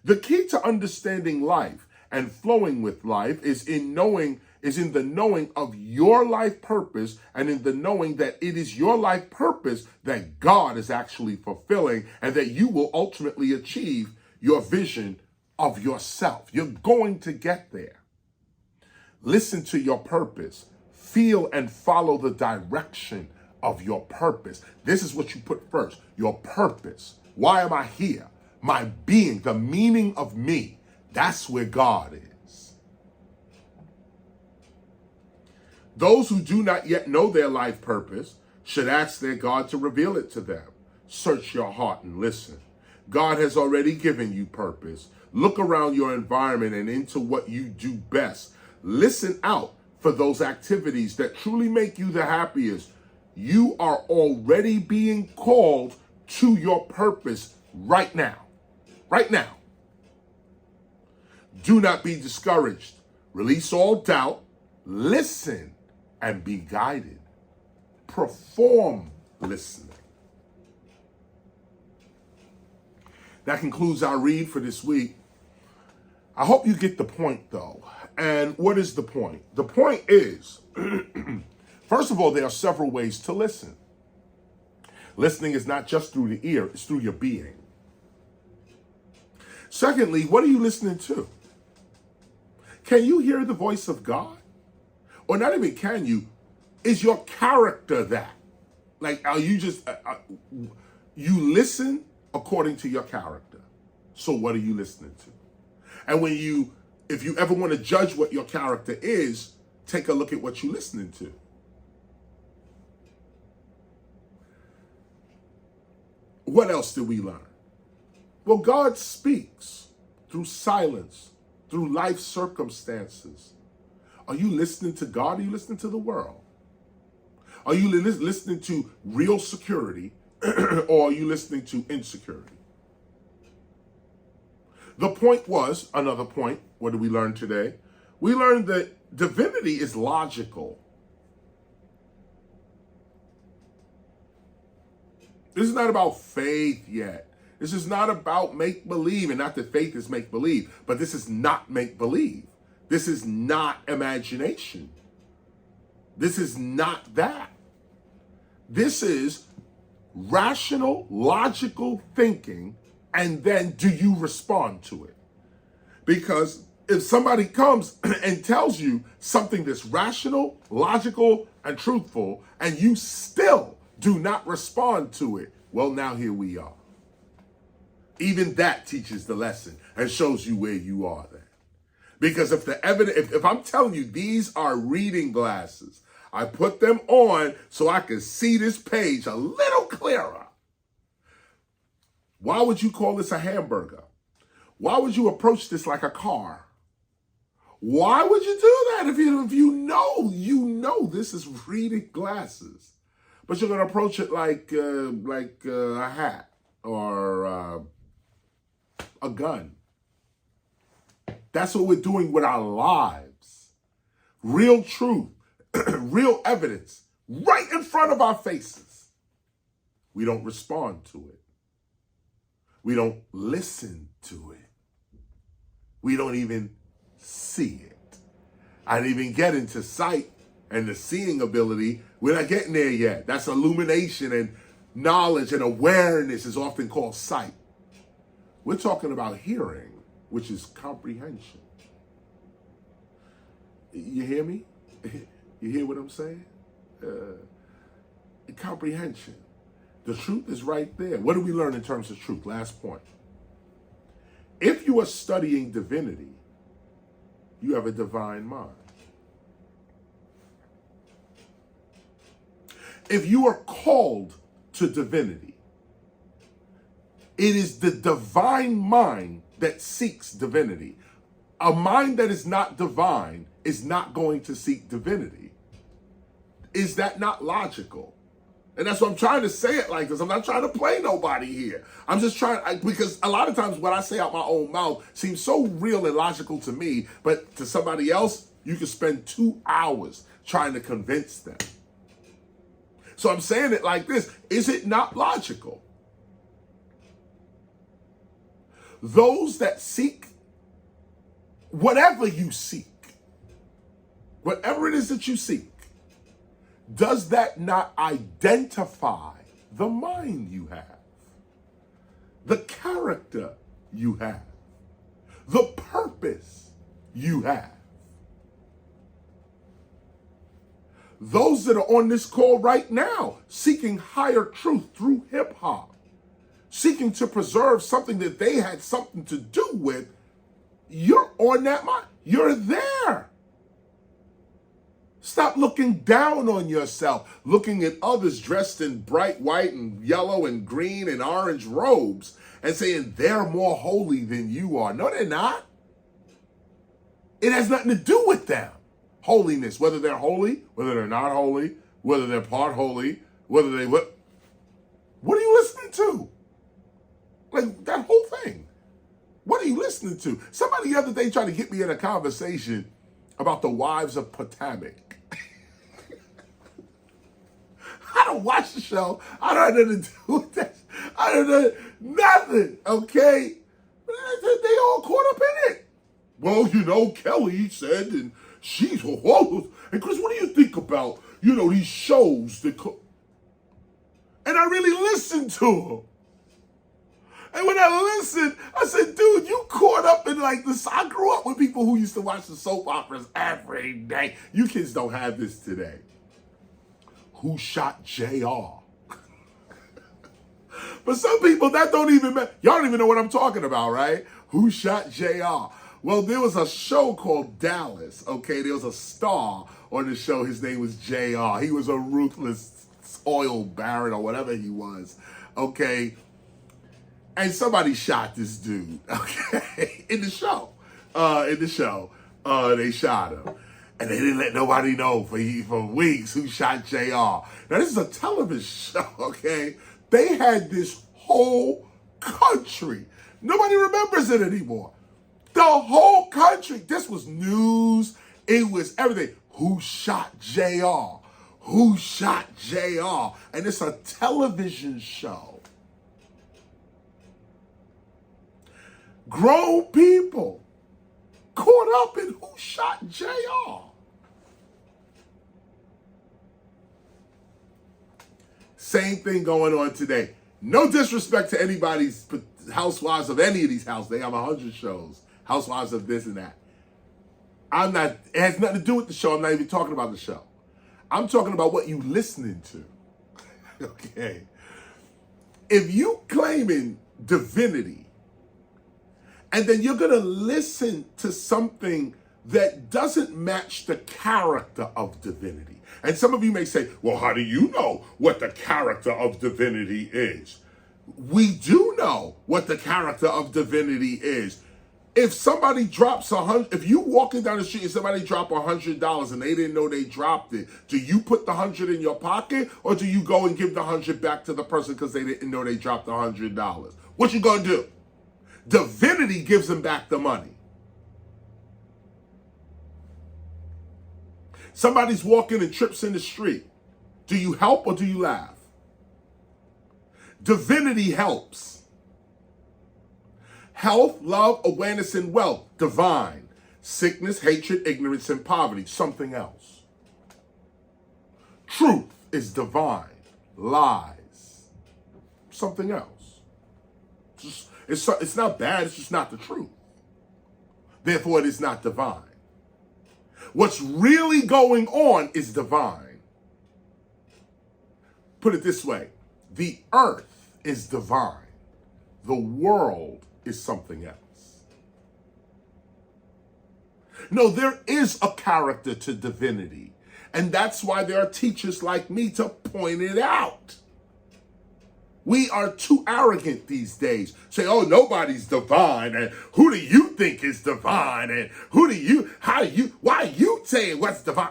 The key to understanding life and flowing with life is in the knowing of your life purpose and in the knowing that it is your life purpose that God is actually fulfilling and that you will ultimately achieve your vision of yourself. You're going to get there. Listen to your purpose. Feel and follow the direction of your purpose. This is what you put first, your purpose. Why am I here? My being, the meaning of me. That's where God is. Those who do not yet know their life purpose should ask their God to reveal it to them. Search your heart and listen. God has already given you purpose. Look around your environment and into what you do best. Listen out for those activities that truly make you the happiest. You are already being called to your purpose right now. Right now. Do not be discouraged. Release all doubt. Listen and be guided. Perform listening. That concludes our read for this week. I hope you get the point, though. And what is the point? The point is, first of all, there are several ways to listen. Listening is not just through the ear, it's through your being. Secondly, what are you listening to? Can you hear the voice of God? Or not even can you, is your character that? Like, are you just, you listen according to your character. So what are you listening to? And if you ever want to judge what your character is, take a look at what you're listening to. What else did we learn? Well, God speaks through silence, through life circumstances. Are you listening to God? Or are you listening to the world? Are you listening to real security or are you listening to insecurity? The point was, another point, what did we learn today? We learned that divinity is logical. This is not about faith yet. This is not about make-believe, and not that faith is make-believe, but this is not make-believe. This is not imagination. This is not that. This is rational, logical thinking, and then do you respond to it? Because if somebody comes and tells you something that's rational, logical, and truthful, and you still do not respond to it, well, now here we are. Even that teaches the lesson and shows you where you are then. Because if the evidence, if I'm telling you these are reading glasses, I put them on so I can see this page a little clearer. Why would you call this a hamburger? Why would you approach this like a car? Why would you do that if you know this is reading glasses? but you're going to approach it like a hat or a gun. That's what we're doing with our lives. Real truth, real evidence, right in front of our faces. We don't respond to it. We don't listen to it. We don't even see it. I didn't even get into sight and the seeing ability. We're not getting there yet. That's illumination, and knowledge and awareness is often called sight. We're talking about hearing, which is comprehension. You hear me? You hear what I'm saying? Comprehension. The truth is right there. What do we learn in terms of truth? Last point. If you are studying divinity, you have a divine mind. If you are called to divinity, it is the divine mind that seeks divinity. A mind that is not divine is not going to seek divinity. Is that not logical? And that's what I'm trying to say it like this. I'm not trying to play nobody here. I'm just trying, because a lot of times what I say out my own mouth seems so real and logical to me, but to somebody else, you can spend 2 hours trying to convince them. So I'm saying it like this. Is it not logical? Those that seek whatever you seek, whatever it is that you seek, does that not identify the mind you have, the character you have, the purpose you have? Those that are on this call right now, seeking higher truth through hip hop, seeking to preserve something that they had something to do with, you're on that mind. You're there. Stop looking down on yourself, looking at others dressed in bright white and yellow and green and orange robes and saying they're more holy than you are. No, they're not. It has nothing to do with them. Holiness, whether they're holy, whether they're not holy, whether they're part holy, whether they what are you listening to? Like that whole thing. What are you listening to? Somebody the other day tried to get me in a conversation about the wives of Potomac. I don't watch the show. I don't have nothing to do with that. I don't know nothing, okay? They all caught up in it. Well, Kelly said, and she's, whoa. And Chris, what do you think about, these shows that and I really listened to them. And when I listened, I said, dude, you caught up in like this. I grew up with people who used to watch the soap operas every day. You kids don't have this today. Who shot JR? But some people, that don't even matter. Y'all don't even know what I'm talking about, right? Who shot JR? Well, there was a show called Dallas, okay? There was a star on the show. His name was JR. He was a ruthless oil baron or whatever he was, okay? And somebody shot this dude, okay? In the show. They shot him. And they didn't let nobody know for weeks who shot JR. Now, this is a television show, okay? They had this whole country. Nobody remembers it anymore. The whole country. This was news. It was everything. Who shot JR? Who shot JR? And it's a television show. Grown people caught up in who shot JR. Same thing going on today. No disrespect to anybody's housewives of any of these houses. They have 100 shows. Housewives of this and that. It has nothing to do with the show. I'm not even talking about the show. I'm talking about what you listening to. Okay. If you claiming divinity, and then you're going to listen to something that doesn't match the character of divinity. And some of you may say, well, how do you know what the character of divinity is? We do know what the character of divinity is. If somebody drops if you walking down the street and somebody drop $100 and they didn't know they dropped it, do you put the 100 in your pocket or do you go and give the 100 back to the person because they didn't know they dropped $100? What you gonna do? Divinity gives them back the money. Somebody's walking and trips in the street. Do you help or do you laugh? Divinity helps. Health, love, awareness, and wealth, divine. Sickness, hatred, ignorance, and poverty, something else. Truth is divine. Lies, something else. It's not bad, it's just not the truth. Therefore, it is not divine. What's really going on is divine. Put it this way, the earth is divine. The world is something else. No, there is a character to divinity. And that's why there are teachers like me to point it out. We are too arrogant these days. Say, oh, nobody's divine. And who do you think is divine? And why are you saying what's divine?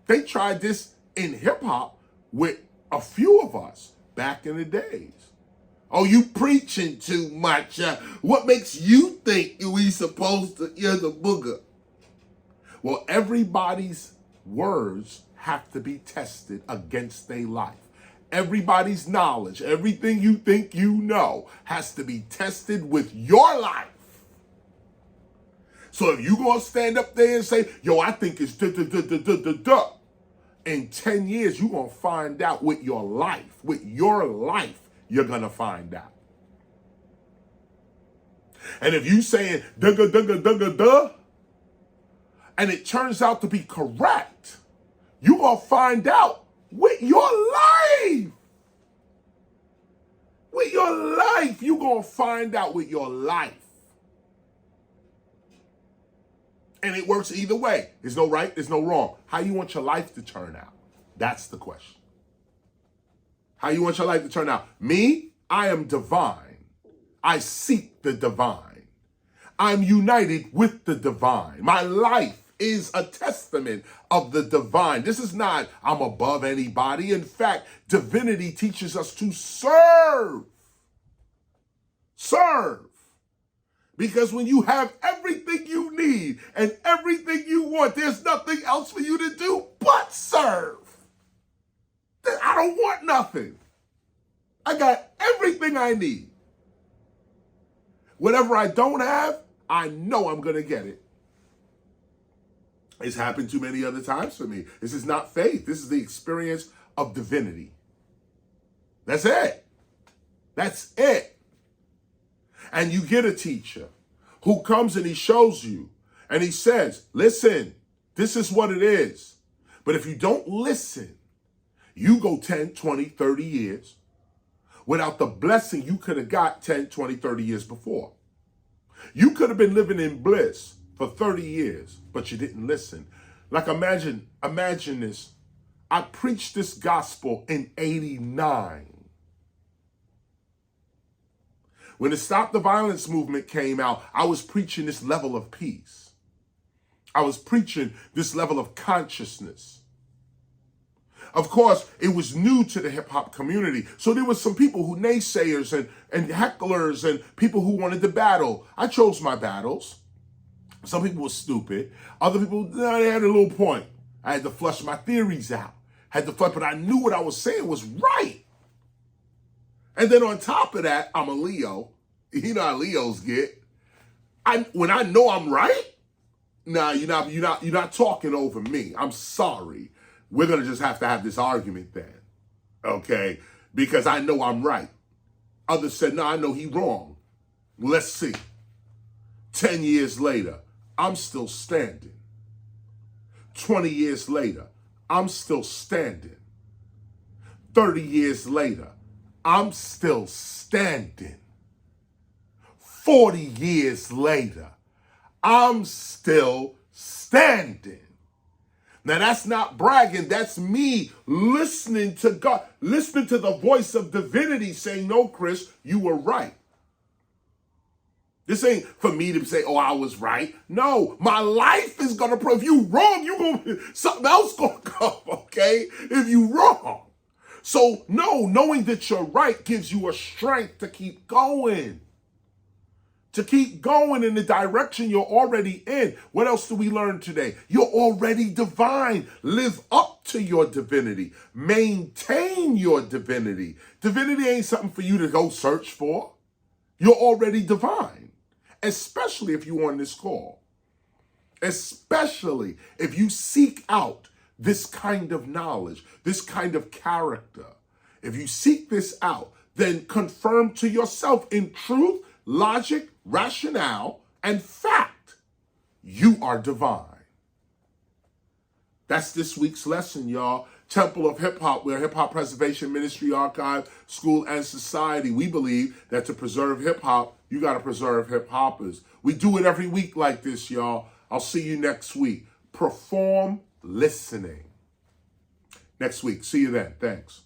They tried this in hip hop with a few of us back in the days. Oh, you preaching too much. What makes you think we supposed to hear the booger? Well, everybody's words have to be tested against their life. Everybody's knowledge, everything you think you know, has to be tested with your life. So if you're going to stand up there and say, yo, I think it's da-da-da-da-da-da-da, in 10 years, you're going to find out with your life. With your life, you're going to find out. And if you saying da-da-da-da-da-da, and it turns out to be correct, you're going to find out with your life. With your life, you're going to find out with your life. And it works either way. There's no right, there's no wrong. How you want your life to turn out? That's the question. How you want your life to turn out? Me, I am divine. I seek the divine. I'm united with the divine. My life is a testament of the divine. This is not, I'm above anybody. In fact, divinity teaches us to serve. Serve. Because when you have everything you need and everything you want, there's nothing else for you to do but serve. I don't want nothing. I got everything I need. Whatever I don't have, I know I'm going to get it. It's happened too many other times for me. This is not faith. This is the experience of divinity. That's it. That's it. And you get a teacher who comes and he shows you and he says, listen, this is what it is. But if you don't listen, you go 10, 20, 30 years without the blessing you could have got 10, 20, 30 years before. You could have been living in bliss for 30 years, but you didn't listen. Like imagine this. I preached this gospel in 89. When the Stop the Violence movement came out, I was preaching this level of peace. I was preaching this level of consciousness. Of course, it was new to the hip hop community. So there was some people who naysayers and hecklers and people who wanted to battle. I chose my battles. Some people were stupid. Other people, they had a little point. I had to flush my theories out. But I knew what I was saying was right. And then on top of that, I'm a Leo. You know how Leos get. When I know I'm right, nah, you're not talking over me. I'm sorry. We're gonna just have to have this argument then. Okay? Because I know I'm right. Others said, no, I know he's wrong. Let's see. 10 years later, I'm still standing. 20 years later, I'm still standing. 30 years later, I'm still standing. 40 years later, I'm still standing. Now that's not bragging, that's me listening to God, listening to the voice of divinity saying, no, Chris, you were right. This ain't for me to say, oh, I was right. No, my life is going to prove. If you wrong, something else going to come, okay? If you wrong. So, no, knowing that you're right gives you a strength to keep going. To keep going in the direction you're already in. What else do we learn today? You're already divine. Live up to your divinity. Maintain your divinity. Divinity ain't something for you to go search for. You're already divine. Especially if you're on this call. Especially if you seek out this kind of knowledge, this kind of character. If you seek this out, then confirm to yourself in truth, logic, rationale, and fact, you are divine. That's this week's lesson, y'all. Temple of Hip Hop, we're a hip hop preservation ministry, archive, school, and society. We believe that to preserve hip hop, you got to preserve hip hoppers. We do it every week like this, y'all. I'll see you next week. Perform listening. Next week. See you then. Thanks.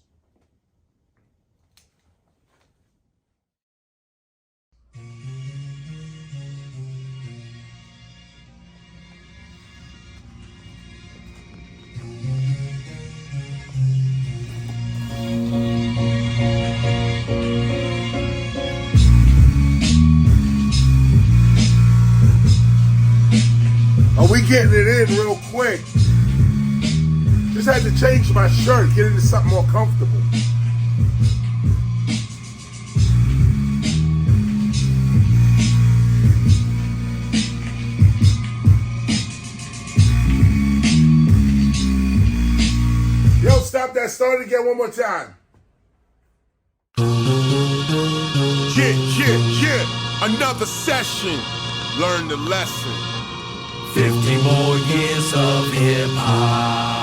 We getting it in real quick. Just had to change my shirt, get into something more comfortable. Yo, stop that. Start it again one more time. Yeah. Another session. Learn the lesson. 50 more years of hip-hop.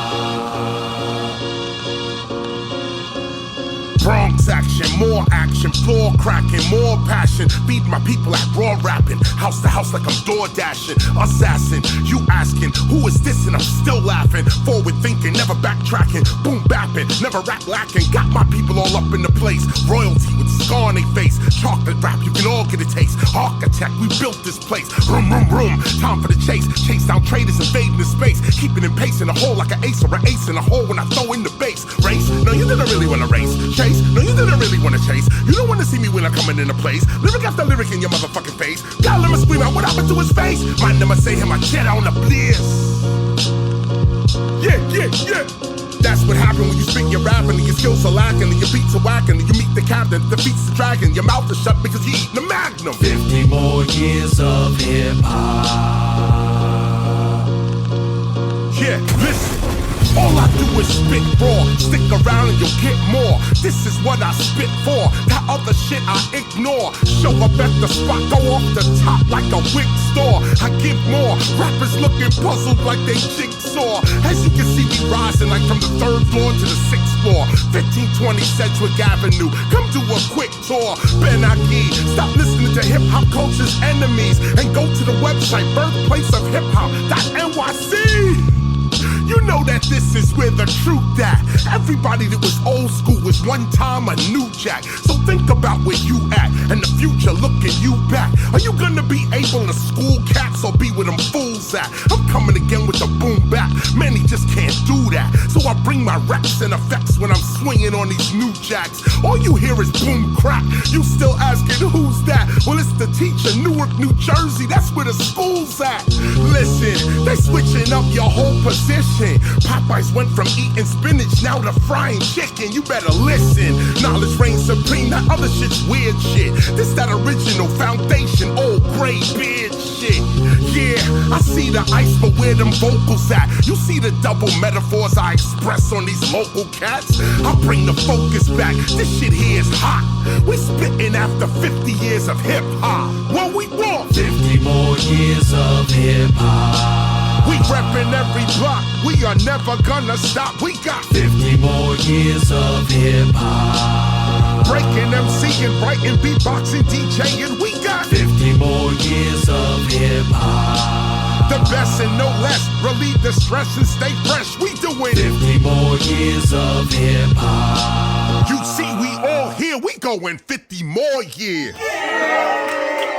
Bronx action, more action, floor cracking, more passion. Feed my people at raw rapping, house to house like I'm door dashing. Assassin, you asking, who is this? And I'm still laughing. Forward thinking, never backtracking. Boom bapping, never rap lacking. Got my people all up in the place. Royalty with scar on their face. Chocolate rap, you can all get a taste. Architect, we built this place. Room, room, room. Time for the chase. Chase down traders, invading the space. Keeping in pace in a hole like an ace or an ace in a hole when I throw in the base. Race? No, you didn't really want to race. Chase? No, you didn't really want to chase. You don't want to see me when I'm coming into place. Lyric after lyric in your motherfucking face. God, let me scream out what happened to his face. Man, never say him, I jet on the bliss. Yeah. That's what happened when you spit your rapping and your skills are lacking and your beats are whacking and you meet the captain, defeats the dragon. Your mouth is shut because you eating the magnum. 50 more years of hip-hop. Yeah, listen. All I do is spit raw. Stick around and you'll get more. This is what I spit for. That other shit I ignore. Show up at the spot, go off the top like a wig store. I give more. Rappers looking puzzled like they jigsaw. As you can see me rising like from the 3rd floor to the 6th floor. 1520 Sedgwick Avenue. Come do a quick tour. Ben Aki, stop listening to hip hop culture's enemies and go to the website birthplace of hip hop.nyc. You know that this is where the truth at. Everybody that was old school was one time a new jack. So think about where you at and the future looking you back. Are you gonna be able to school cats or be with them fools at? I'm coming again with the boom bap. Many just can't do that. So I bring my reps and effects when I'm swinging on these new jacks. All you hear is boom crack. You still asking who's that? Well, it's the teacher, Newark, New Jersey. That's where the school's at. Listen, they switching up your whole position. Popeyes went from eating spinach now to frying chicken. You better listen. Knowledge reigns supreme. That other shit's weird shit. This that original foundation, old gray beard shit. Yeah, I see the ice, but where them vocals at? You see the double metaphors I express on these local cats? I bring the focus back. This shit here is hot. We spitting after 50 years of hip hop. What we want? 50 more years of hip hop. We reppin' every block, we are never gonna stop. We got 50 more years of hip-hop. Breaking MCing, writing, beatboxing, DJing. We got 50 more years of hip-hop. The best and no less, relieve the stress and stay fresh. We doing 50 more years of hip-hop. You see, we all here, we going 50 more years. Yeah!